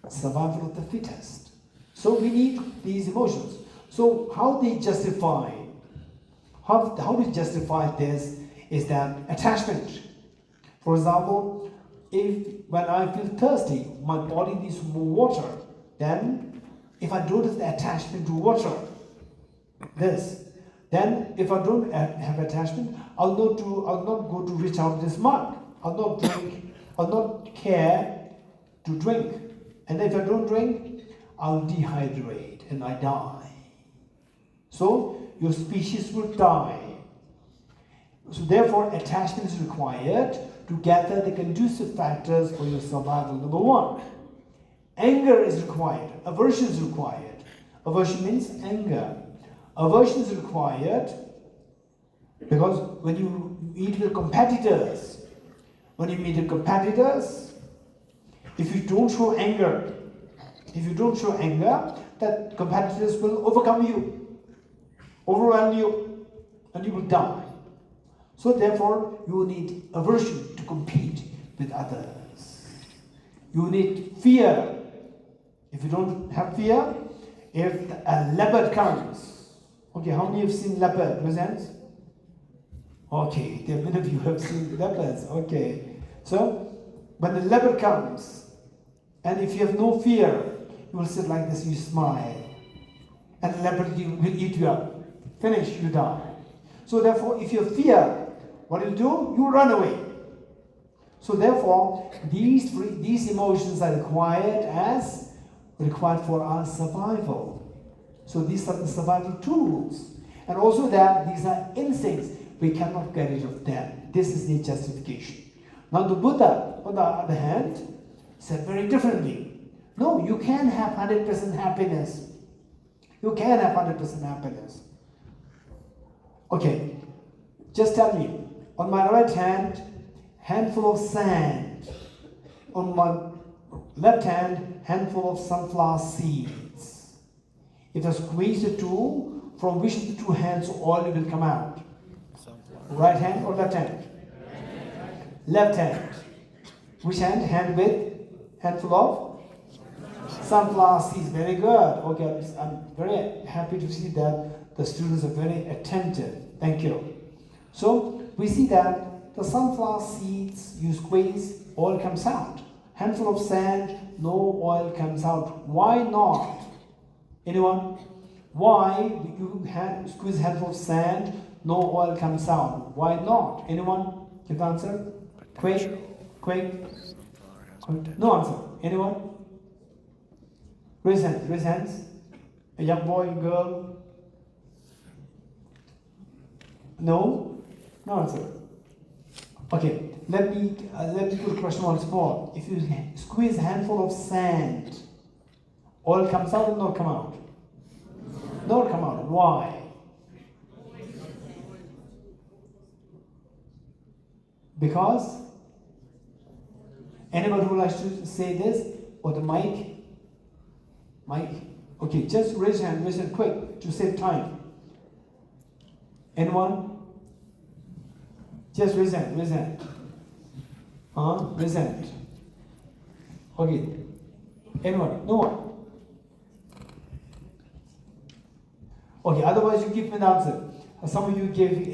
Survival of the fittest. So we need these emotions. So how they justify this is that attachment. For example, when I feel thirsty, my body needs more water. Then if I don't have the attachment to water, then if I don't have attachment, I'll not go to reach out this mug. I'll not drink. I'll not care to drink. And if I don't drink, I'll dehydrate and I die. So your species will die. So therefore, attachment is required to gather the conducive factors for your survival. Number one, anger is required. Aversion is required. Aversion means anger. Aversion is required because when you meet with competitors, if you don't show anger, that competitors will overcome you, overwhelm you, and you will die. So therefore, you need aversion to compete with others. You need fear. If you don't have fear, if a leopard comes, okay, how many have seen leopard? Raise hands. Okay, there are many of you who have seen leopards. Okay, so when the leopard comes, and if you have no fear, you will sit like this, you smile, and the leopard will eat you up. Finish, you die. So therefore, if you fear, what you do? You run away. So therefore, these emotions are required for our survival. So these are the survival tools. And also that these are instincts. We cannot get rid of them. This is the justification. Now the Buddha, on the other hand, said very differently. No, you can have 100% happiness. You can have 100% happiness. Okay, just tell me, on my right hand, handful of sand. On my left hand, handful of sunflower seeds. If I squeeze the two, from which of the two hands oil will come out? Right hand or left hand? Left hand. Which hand? Hand with handful of sunflower seeds. Very good. Okay, I'm very happy to see that the students are very attentive. Thank you. So we see that the sunflower seeds you squeeze, oil comes out. Handful of sand, no oil comes out. Why not? Anyone? Why you squeeze a handful of sand, no oil comes out? Why not? Anyone give the answer? Quick. No answer. Anyone? Raise hands. A young boy, girl? No? No answer. Okay, let me put the question once more. If you squeeze a handful of sand, oil comes out or not come out? Not come out. Why? Because anybody who likes to say this or the mic? Okay, just raise your hand quick to save time. Anyone? Just raise hand. Raise hand. Okay. Anyone? No one? Okay, otherwise you give me the answer. Some of you give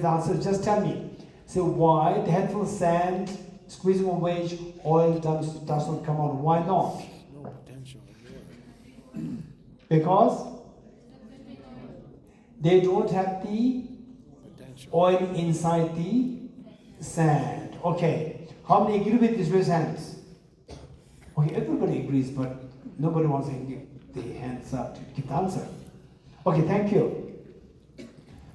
the answer, just tell me. So why the handful of sand, squeezing on which oil does not come out? Why not? No potential. Because they don't have the oil inside the sand. Okay. How many agree with this? Raise hands. Okay, everybody agrees, but nobody wants to give the hands up to give the answer. Okay, thank you.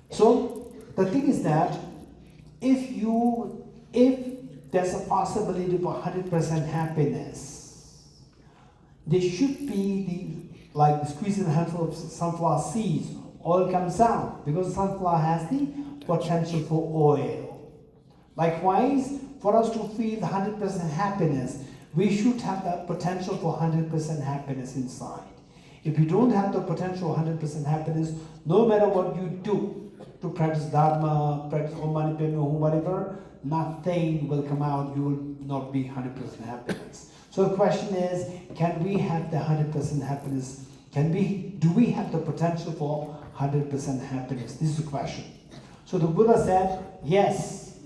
So the thing is that if there's a possibility for 100% happiness, there should be like squeezing a handful of sunflower seeds, oil comes out because sunflower has the potential for oil. Likewise, for us to feel 100% happiness, we should have that potential for 100% happiness inside. If you don't have the potential for 100% happiness, no matter what you do to practice Dharma, practice Om Mani Padme Hum, whatever, nothing will come out. You will not be 100% happiness. So the question is, can we have the 100% happiness? Do we have the potential for 100% happiness? This is the question. So the Buddha said, yes,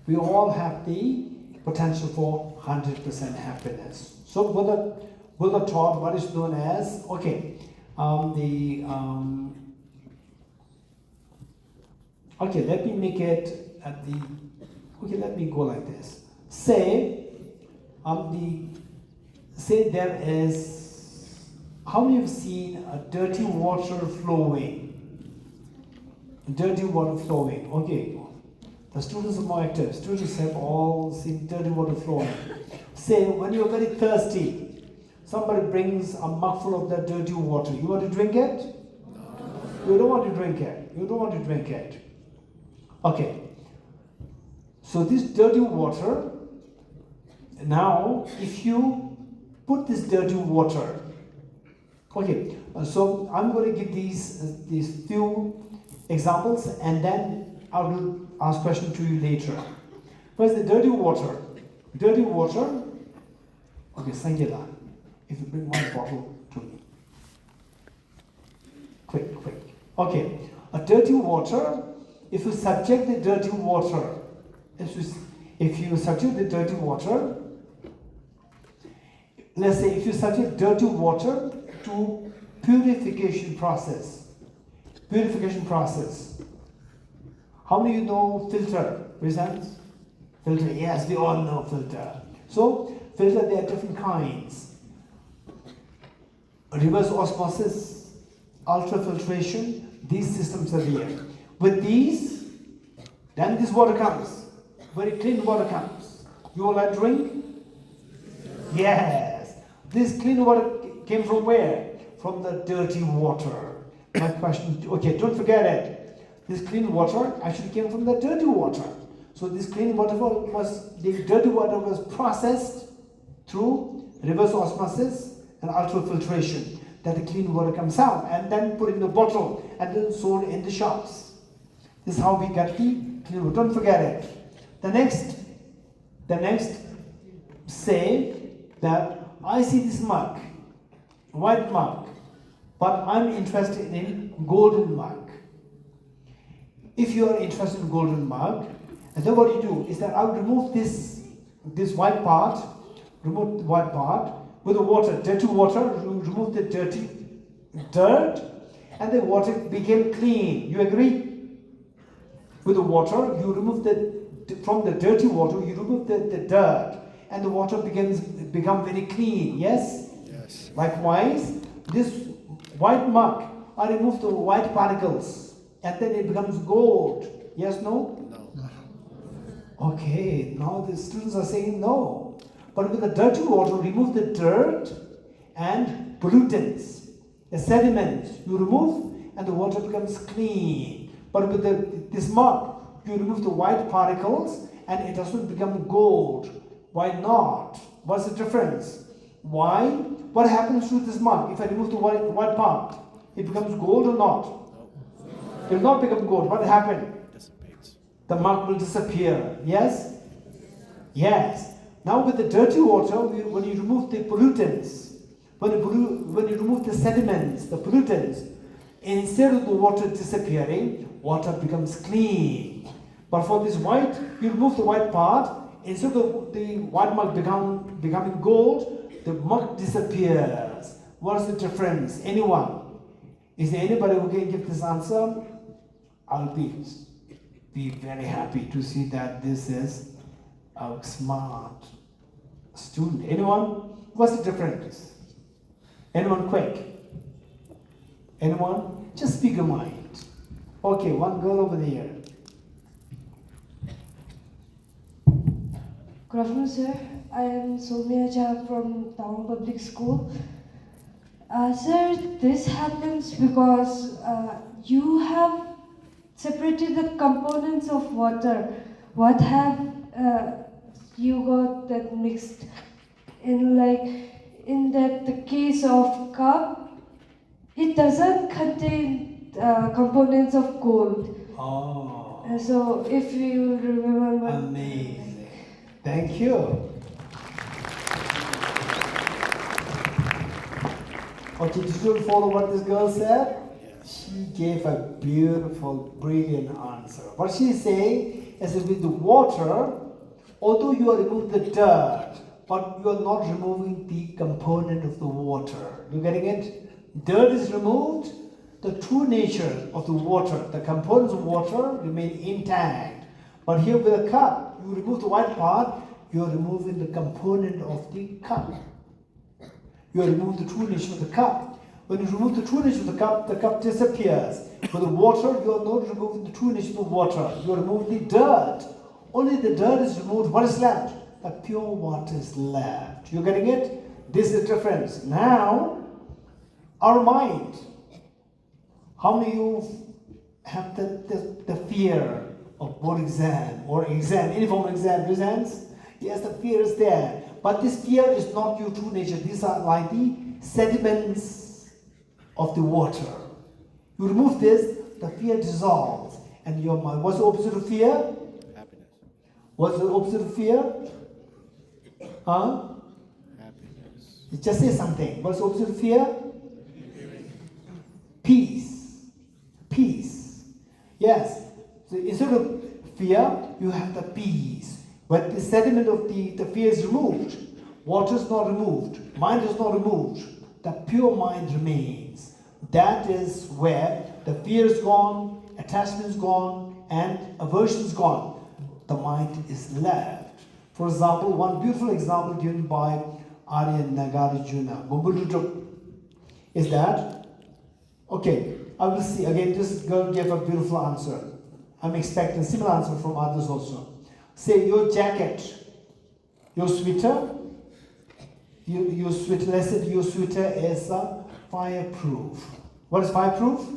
we all have the potential for 100% happiness. So Buddha taught what is known as, okay, let me make it at the, let me go like this. Say there is, how many have seen a dirty water flowing? Dirty water flowing, okay. The students are more active. Students have all seen dirty water flowing. Say, when you're very thirsty, somebody brings a mugful of that dirty water. You want to drink it? No. You don't want to drink it. You don't want to drink it. Okay. So this dirty water, now if you put this dirty water, okay, so I'm going to give these few examples and then I will ask question to you later. First, the dirty water. Dirty water, okay, Sanjela, if you bring one bottle to me. Quick. Okay, a dirty water, if you subject the dirty water, if you subject the dirty water, let's say if you subject dirty water to purification process, How many of you know filter? Raise hands. Filter, yes, we all know filter. So, filter, there are different kinds. Reverse osmosis, ultrafiltration, these systems are there. With these, then this water comes. Very clean water comes. You all like drink? Yes. This clean water came from where? From the dirty water. My question, okay, don't forget it. This clean water actually came from the dirty water. So this clean water the dirty water was processed through reverse osmosis and ultrafiltration. That the clean water comes out and then put in the bottle and then sold in the shops. This is how we get the clean water. Don't forget it. The next say that I see this mug, white mug, but I'm interested in golden mug. If you are interested in golden mug, and then what you do is that I would remove this white part, remove the white part with the water, dirty water, remove the dirty dirt, and the water became clean. You agree? With the water, you remove from the dirty water, you remove the dirt, and the water become very clean. Yes? Yes. Likewise, this white mug, I remove the white particles, and then it becomes gold. Yes, no? No. Okay, now the students are saying no. But with the dirty water, remove the dirt and pollutants, the sediments, you remove, and the water becomes clean. But with this mug, you remove the white particles, and it doesn't become gold. Why not? What's the difference? Why? What happens to this mug if I remove the white part? It becomes gold or not? It will not become gold. What happened? Dissipates. The mug will disappear. Yes? Yes. Now with the dirty water, when you remove the pollutants, when you remove the sediments, the pollutants, instead of the water disappearing, water becomes clean. But for this white, you remove the white part, instead of the white mug becoming gold, the mug disappears. What is the difference? Anyone? Is there anybody who can give this answer? I'll be very happy to see that this is a smart student. Anyone? What's the difference? Anyone quick? Anyone? Just speak your mind. Okay, one girl over there. Good afternoon, sir. I am Soumya Jha from Tawang Public School. Sir, this happens because you have separated the components of water. What have you got that mixed in, like in the case of cup? It doesn't contain components of gold. Oh, So if you remember. amazing. Thank you. Okay, did you follow what this girl said? Yes. She gave a beautiful, brilliant answer. What she's saying is that with the water, although you are removing the dirt, but you are not removing the component of the water. You getting it? Dirt is removed, the true nature of the water, the components of water remain intact. But here with a cup, you remove the white part, you are removing the component of the cup. You are removing the true nature of the cup. When you remove the true nature of the cup disappears. With the water, you are not removing the true nature of the water. You are removing the dirt. Only the dirt is removed. What is left? The pure water is left. You getting it? This is the difference. Now, our mind. How many of you have the fear of board exam or exam, any form of exam? Raise hands. Yes, the fear is there. But this fear is not your true nature. These are like the sediments of the water. You remove this, the fear dissolves. And your mind. What's the opposite of fear? Happiness. What's the opposite of fear? Huh? Happiness. You just say something. What's the opposite of fear? Peace. Peace. Yes. So instead of fear, you have the peace. When the sediment of the fear is removed, water is not removed, mind is not removed, the pure mind remains. That is where the fear is gone, attachment is gone, and aversion is gone, the mind is left. For example, one beautiful example given by Arya Nagarjuna Bumbudutuk is that, okay, I will see again. This girl gave a beautiful answer. I'm expecting similar answer from others also. Say your jacket, your sweater, your sweater. Let's say your sweater is fireproof. What is fireproof?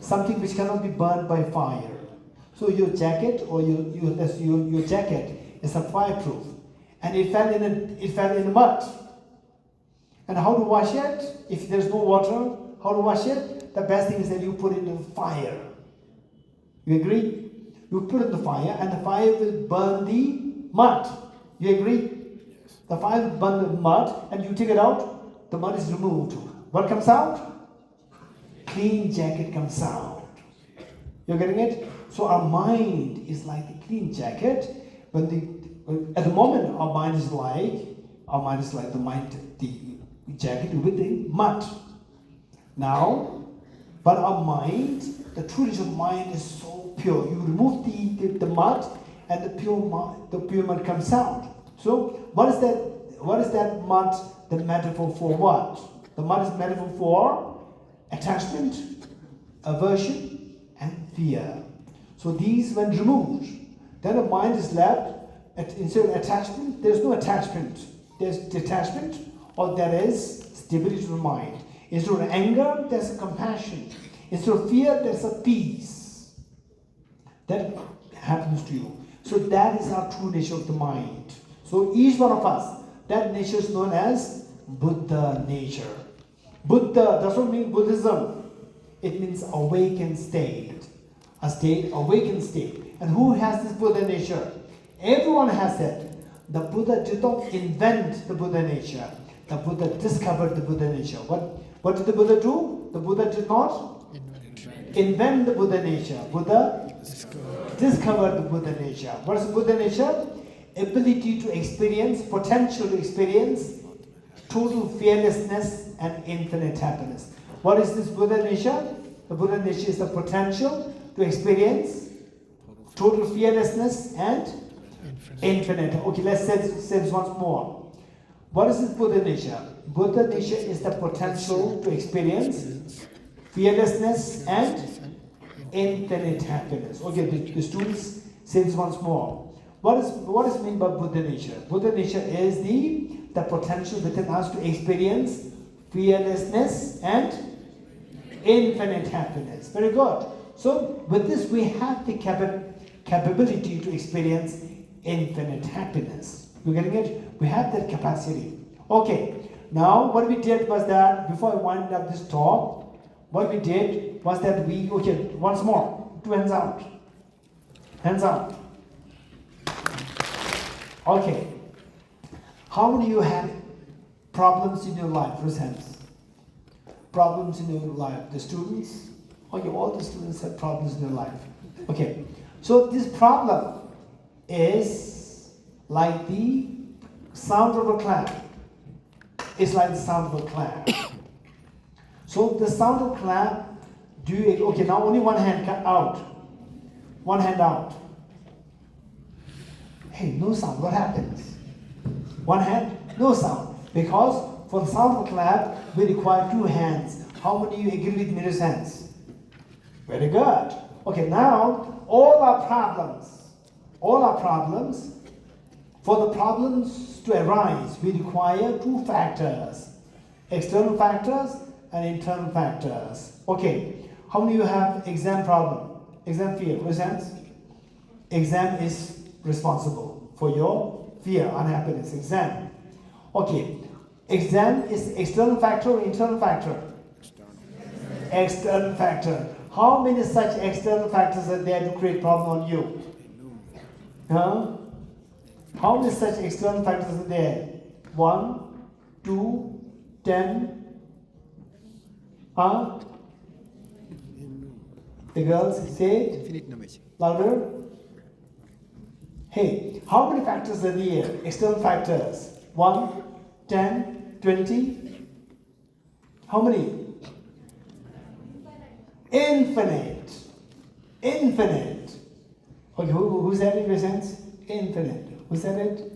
Something which cannot be burned by fire. So your jacket or your jacket is a fireproof, and it fell in the mud. And how to wash it? If there's no water, how to wash it? The best thing is that you put it in the fire. You agree? You put it in the fire, and the fire will burn the mud. You agree? The fire will burn the mud, and you take it out. The mud is removed. What comes out? Clean jacket comes out. You're getting it? So our mind is like a clean jacket. At the moment, our mind is like the jacket with the mud. Now, but our mind, the true nature of mind is so pure. You remove the mud, and the pure mud comes out. So, what is that? What is that mud? The metaphor for what? The mud is metaphor for attachment, aversion, and fear. So these, when removed, then the mind is left. Instead of attachment, there's no attachment. There's detachment, or there is stability to the mind. Instead of anger, there's a compassion. Instead of fear, there's a peace. That happens to you. So that is our true nature of the mind. So each one of us, that nature is known as Buddha nature. Buddha doesn't mean Buddhism. It means awakened state. A state, awakened state. And who has this Buddha nature? Everyone has it. The Buddha did not invent the Buddha nature. The Buddha discovered the Buddha nature. What did the Buddha do? The Buddha did not invent the Buddha nature. Buddha discovered the Buddha nature. What is the Buddha nature? Ability to experience, potential to experience total fearlessness and infinite happiness. What is this Buddha nature? The Buddha nature is the potential to experience total fearlessness and infinite. Okay, let's say this once more. What is this Buddha nature? Buddha nature is the potential to experience fearlessness and infinite happiness. Okay, the students say this once more. What is meant by Buddha nature? Buddha nature is the potential within us to experience fearlessness and infinite happiness. Very good. So with this we have the capability to experience infinite happiness. You're getting it? We have that capacity. Okay. Now what we did was that, before I wind up this talk, what we did was that once more, 2 hands out. Hands out. Okay. How many of you have problems in your life? Raise hands. Problems in your life. The students? Okay, all the students have problems in their life. Okay. So this problem is like the sound of a clap. It's like the sound of a clap. So the sound of clap, okay, now only one hand out. One hand out. Hey, no sound, what happens? One hand, no sound. Because for the sound of a clap, we require 2 hands. How many of you agree with me? Raise hands. Very good. Okay, now all our problems, for the problems to arise, we require 2 factors. External factors and internal factors. Okay, how many of you have exam problem? Exam fear? Raise hands. Exam is responsible for your fear, unhappiness, exam. Okay, exam is external factor or internal factor? External factor. How many such external factors are there to create problem on you? Huh? How many such external factors are there? 1, 2, 10. Huh? The girls say it louder. Hey, how many factors are there? External factors. 1, 10, 20. How many? Infinite. Infinite. Okay, who said it, presents? Infinite. Who said it?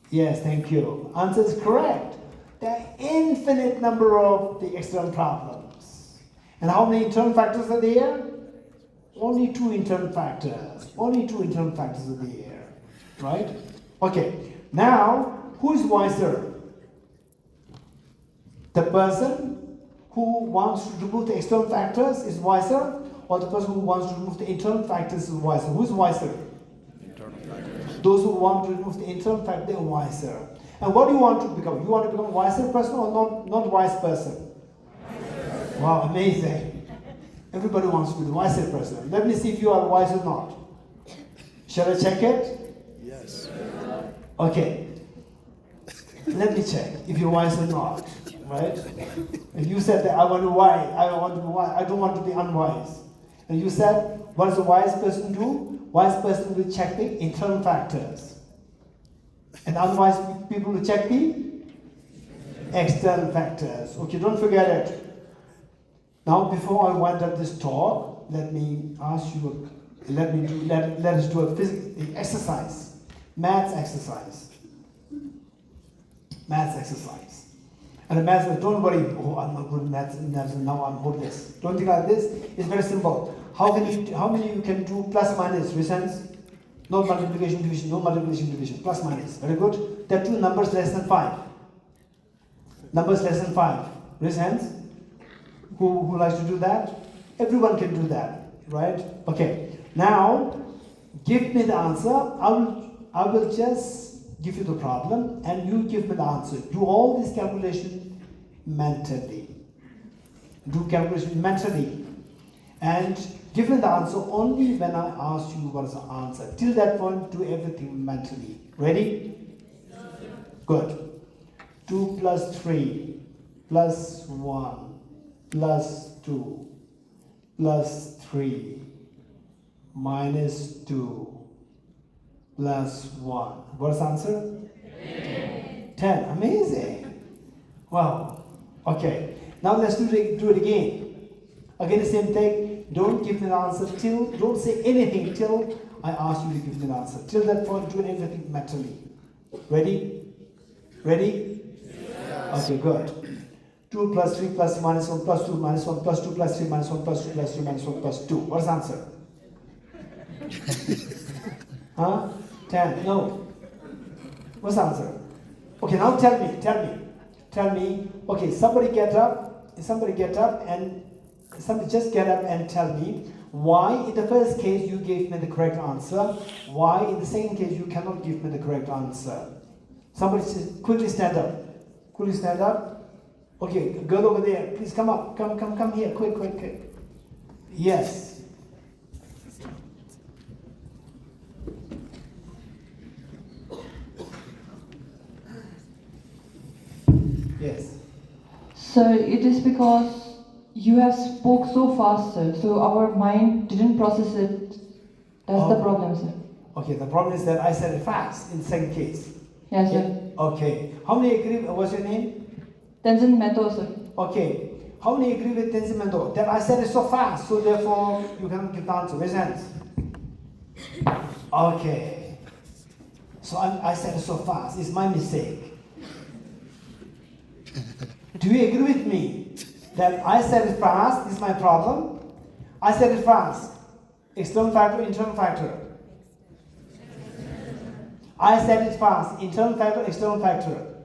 Yes, thank you. Answer is correct. There are infinite number of the external problems. And how many internal factors are there? Only 2 internal factors. Only 2 internal factors are there. Right? Okay. Now, who is wiser? The person who wants to remove the external factors is wiser, or the person who wants to remove the internal factors is wiser? Who's wiser? Internal factors. Those who want to remove the internal factor, they are wiser. And what do you want to become? You want to become a wiser person or not wise person? Wiser. Wow, amazing. Everybody wants to be the wiser person. Let me see if you are wise or not. Shall I check it? Yes. Okay. Let me check if you're wise or not. Right? And you said that I want to be wise. I don't want to be unwise. And you said, what does a wise person do? Wise person will check the internal factors. And unwise people will check the external factors. Okay, don't forget it. Now, before I wind up this talk, let me ask you, let us do a physical exercise. Maths exercise. Maths exercise. And the maths, don't worry, oh, I'm not good at maths, now I'm hopeless. Don't think like this. It's very simple. How many you can do plus minus, reasons? No multiplication division, no multiplication division, plus minus. Very good. There are 2 numbers less than 5. Numbers less than 5. Raise hands. Who likes to do that? Everyone can do that, right? Okay. Now, give me the answer. I will just give you the problem and you give me the answer. Do all this calculation mentally. Do calculation mentally. And give me the answer only when I ask you what is the answer. Till that point, do everything mentally. Ready? Good. 2 plus 3 plus 1 plus 2 plus 3 minus 2 plus 1. What's the answer? 10. Amazing. Wow. Okay. Now let's do it again. Again the same thing. Don't give me the answer till, don't say anything till I ask you to give me the answer. Till that point, do everything mentally. Ready? Ready? Yes. Okay, good. 2 plus 3 plus minus 1 plus 2 minus 1 plus 2 plus 3 minus 1 plus 2 plus 3 minus 1 plus 2. What's the answer? Huh? 10. No. What's the answer? Okay, now tell me. Okay, somebody get up and tell me why in the first case you gave me the correct answer, why in the second case you cannot give me the correct answer. Somebody quickly stand up. Quickly stand up. Okay, girl over there, please come up. Come here, quick. Yes. Yes. Sir, it is because you have spoke so fast, sir, so our mind didn't process it. That's the problem, sir. Okay, the problem is that I said it fast in the second case. Yes, sir. Okay. How many agree? What's your name? Tenzin Meto, sir. Okay. How many agree with Tenzin Meto? That I said it so fast, so therefore you cannot give the answer. Raise hands. Okay. So I said it so fast. It's my mistake. Do you agree with me that I said it fast is my problem? I said it fast. External factor, internal factor. I said it fast. Internal factor, external factor.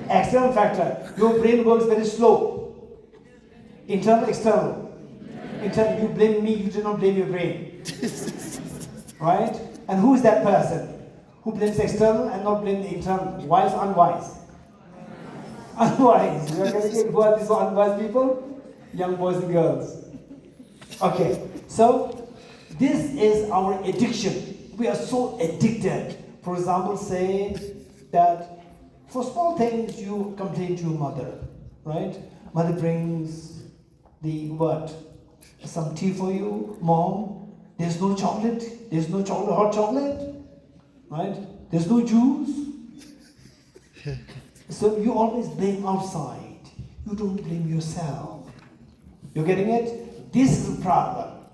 External factor. Your brain works very slow. Internal, external. Internal, you blame me, you do not blame your brain. Right? And who is that person who blames external and not blame the internal? Wise, unwise? Unwise. You are getting it? Who are these unwise people? Young boys and girls. Okay, so this is our addiction. We are so addicted. For example, say that for small things you complain to your mother, right? Mother brings the what? Some tea for you. Mom, there's no chocolate. There's no chocolate, hot chocolate, right? There's no juice. So you always blame outside. You don't blame yourself. You're getting it? This is the problem.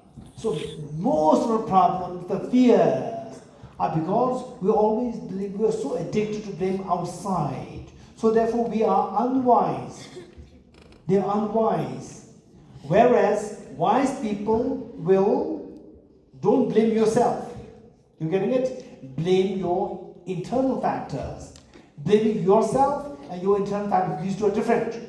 So most of the problems, the fears, are because we always believe we are so addicted to blame outside. So therefore we are unwise. They are unwise. Whereas wise people don't blame yourself. You getting it? Blame your internal factors. Blaming yourself and your internal factors, these two are different.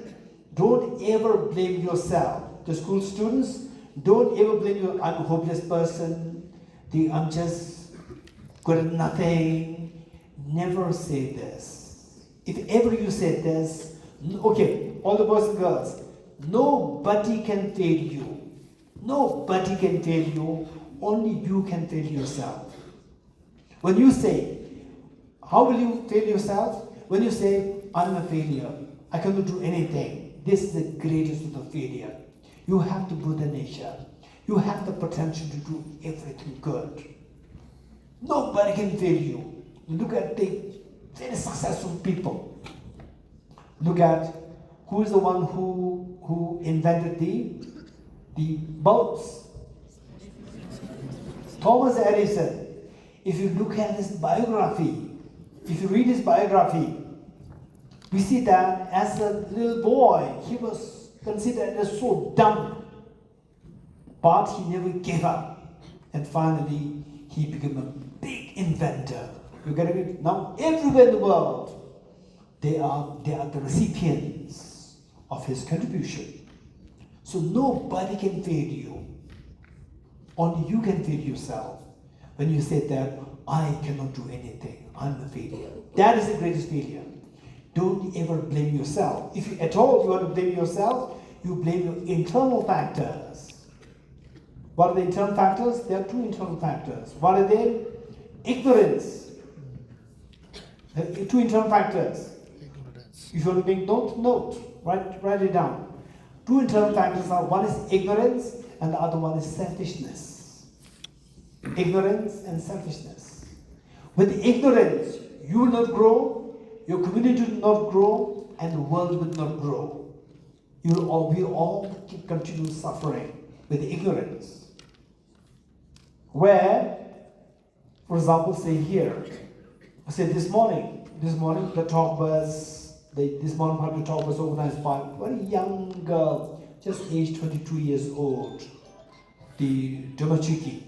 Don't ever blame yourself. The school students, don't ever blame you. I'm a hopeless person. I'm just good at nothing. Never say this. If ever you say this, okay, all the boys and girls, nobody can fail you. Nobody can fail you. Only you can fail yourself. When you say, how will you fail yourself? When you say, I'm a failure, I cannot do anything. This is the greatest of the failure. You have the Buddha nature. You have the potential to do everything good. Nobody can fail you. Look at the very successful people. Look at who is the one who invented the bulbs. Thomas Edison. If you look at his biography, if you read his biography, we see that as a little boy, he was considered as so dumb. But he never gave up. And finally, he became a big inventor. You get it? Now, everywhere in the world, they are the recipients of his contribution. So nobody can fail you. Only you can fail yourself. When you say that, I cannot do anything, I'm a failure. That is the greatest failure. Don't ever blame yourself. If you, at all you want to blame yourself, you blame your internal factors. What are the internal factors? There are two internal factors. What are they? Ignorance. There are two internal factors. If you want to make note, write it down. Two internal factors are, one is ignorance and the other one is selfishness. Ignorance and selfishness. With ignorance, you will not grow, your community will not grow, and the world will not grow. We all continue suffering with ignorance. Where, for example, say here, say this morning the talk was organized by a very young girl, just aged 22 years old, the Dorjee.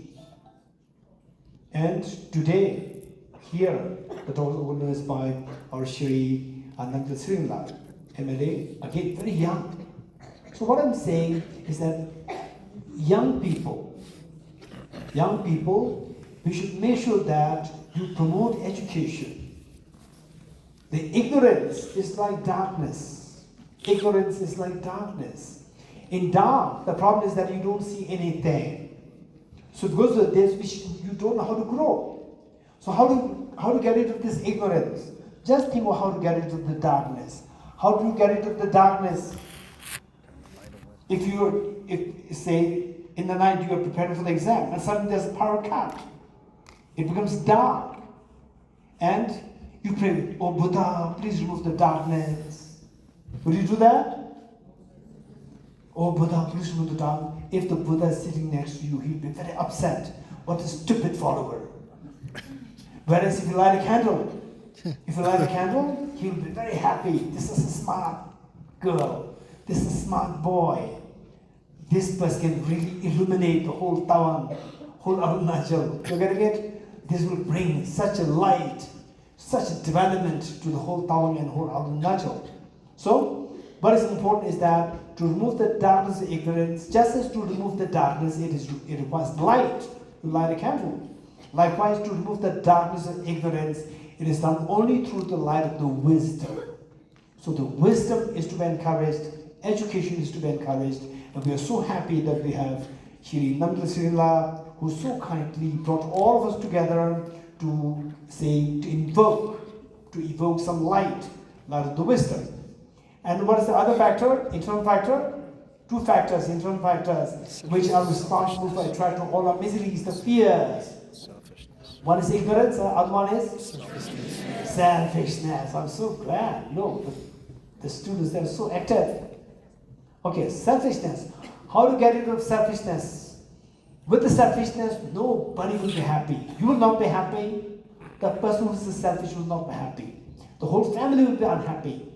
And today, here, the talk was organized by our Shri Damdul MLA, again, very young. So what I'm saying is that young people, we should make sure that you promote education. The ignorance is like darkness. Ignorance is like darkness. In dark, the problem is that you don't see anything. So it goes to this which you don't know how to grow. So how to get rid of this ignorance? Just think of how to get rid of the darkness. How do you get rid of the darkness? If say in the night you are preparing for the exam and suddenly there's a power cut, it becomes dark, and you pray, "Oh Buddha, please remove the darkness." Will you do that? Oh Buddha, please remove the darkness. If the Buddha is sitting next to you, he'll be very upset. What a stupid follower. Whereas if you light a candle, he'll be very happy. This is a smart girl. This is a smart boy. This person can really illuminate the whole Tawang, whole Arunachal. You're getting it? This will bring such a light, such a development to the whole Tawang and whole Arunachal. So, what is important is that to remove the darkness of ignorance, just as to remove the darkness, it requires light. You light a candle. Likewise, to remove the darkness of ignorance, it is done only through the light of the wisdom. So the wisdom is to be encouraged, education is to be encouraged, and we are so happy that we have Shri Damdul who so kindly brought all of us together to evoke some light of the wisdom. And what is the other factor? Internal factor? Two factors, internal factors, which are responsible for attracting all our miseries, the fears. One is ignorance, the other one is selfishness. I'm so glad. Look, the students, they're so active. Okay, selfishness. How to get rid of selfishness? With the selfishness, nobody will be happy. You will not be happy. The person who is selfish will not be happy. The whole family will be unhappy.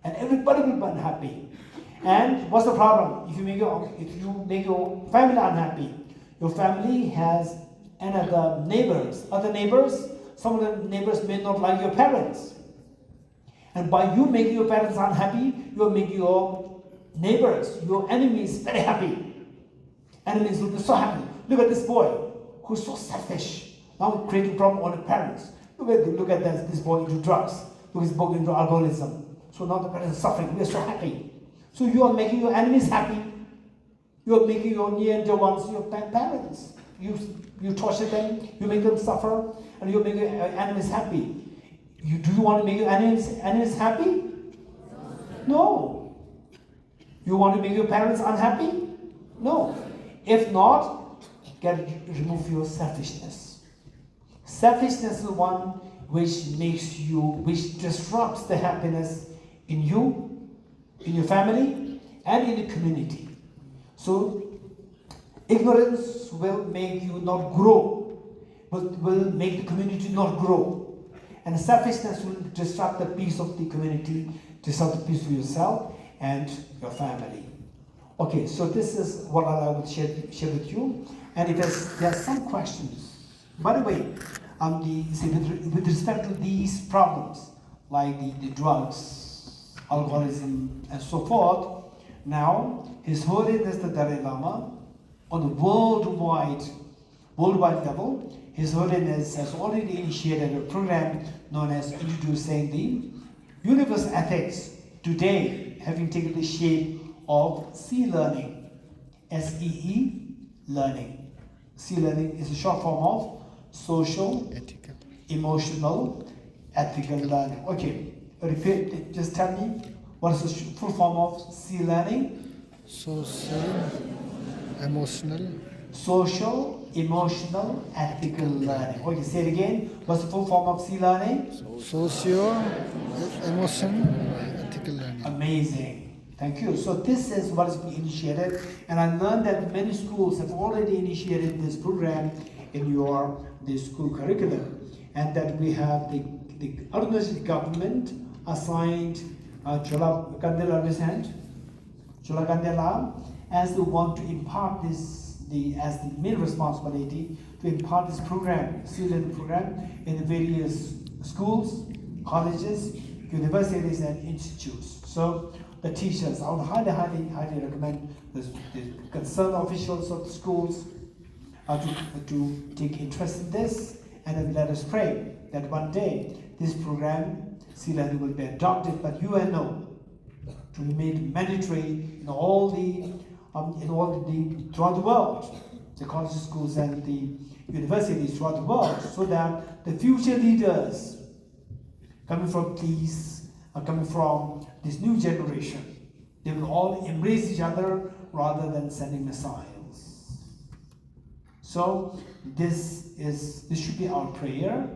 And everybody will be unhappy. And what's the problem? If you make your family unhappy, your family has other neighbors. Some of the neighbors may not like your parents. And by you making your parents unhappy, you will make your neighbors, your enemies, very happy. Enemies will be so happy. Look at this boy who's so selfish. Now creating problem on the parents. Look at this boy into drugs. Look at this boy into alcoholism. So now the parents are suffering. We are so happy. So you are making your enemies happy. You are making your near and dear ones, your parents. You torture them, you make them suffer, and you make your enemies happy. Do you want to make your enemies happy? No. You want to make your parents unhappy? No. If not, remove your selfishness. Selfishness is the one which disrupts the happiness in you, in your family, and in the community. So, ignorance will make you not grow, will make the community not grow. And selfishness will disrupt the peace of the community, disrupt the peace of yourself and your family. Okay, so this is what I will share with you. And if there are some questions, by the way, with respect to these problems, like the drugs, alcoholism, and so forth, now His Holiness the Dalai Lama, on the worldwide level, His Holiness has already initiated a program known as Introducing the Universal Ethics, today having taken the shape of C-learning, S-E-E learning. C-learning is a short form of social, Ethical. emotional, ethical learning. Okay, repeat, just tell me, what is the full form of C-learning? Social, emotional, Social, emotional, ethical learning. Okay, say it again. What's the full form of C-learning? socio, emotion, ethical learning. Amazing. Thank you. So this is what is being initiated, and I learned that many schools have already initiated this program in the school curriculum, and that we have the Arunachal government assigned Chola Kandela as the one to impart this, as the main responsibility to impart this program, C-learning program, in the various schools, colleges, universities, and institutes. So the teachers, I would highly recommend the concerned officials of the schools to take interest in this, and then let us pray that one day this program, C-learning, will be adopted by UNO to be made mandatory in all throughout the world, the colleges, schools, and the universities throughout the world, so that the future leaders coming from this new generation, they will all embrace each other rather than sending missiles. So this should be our prayer.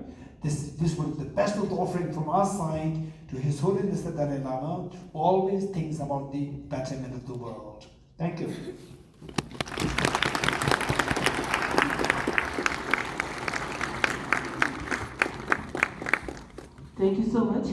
This was the best of the offering from our side to His Holiness the Dalai Lama, who always thinks about the betterment of the world. Thank you. Thank you so much.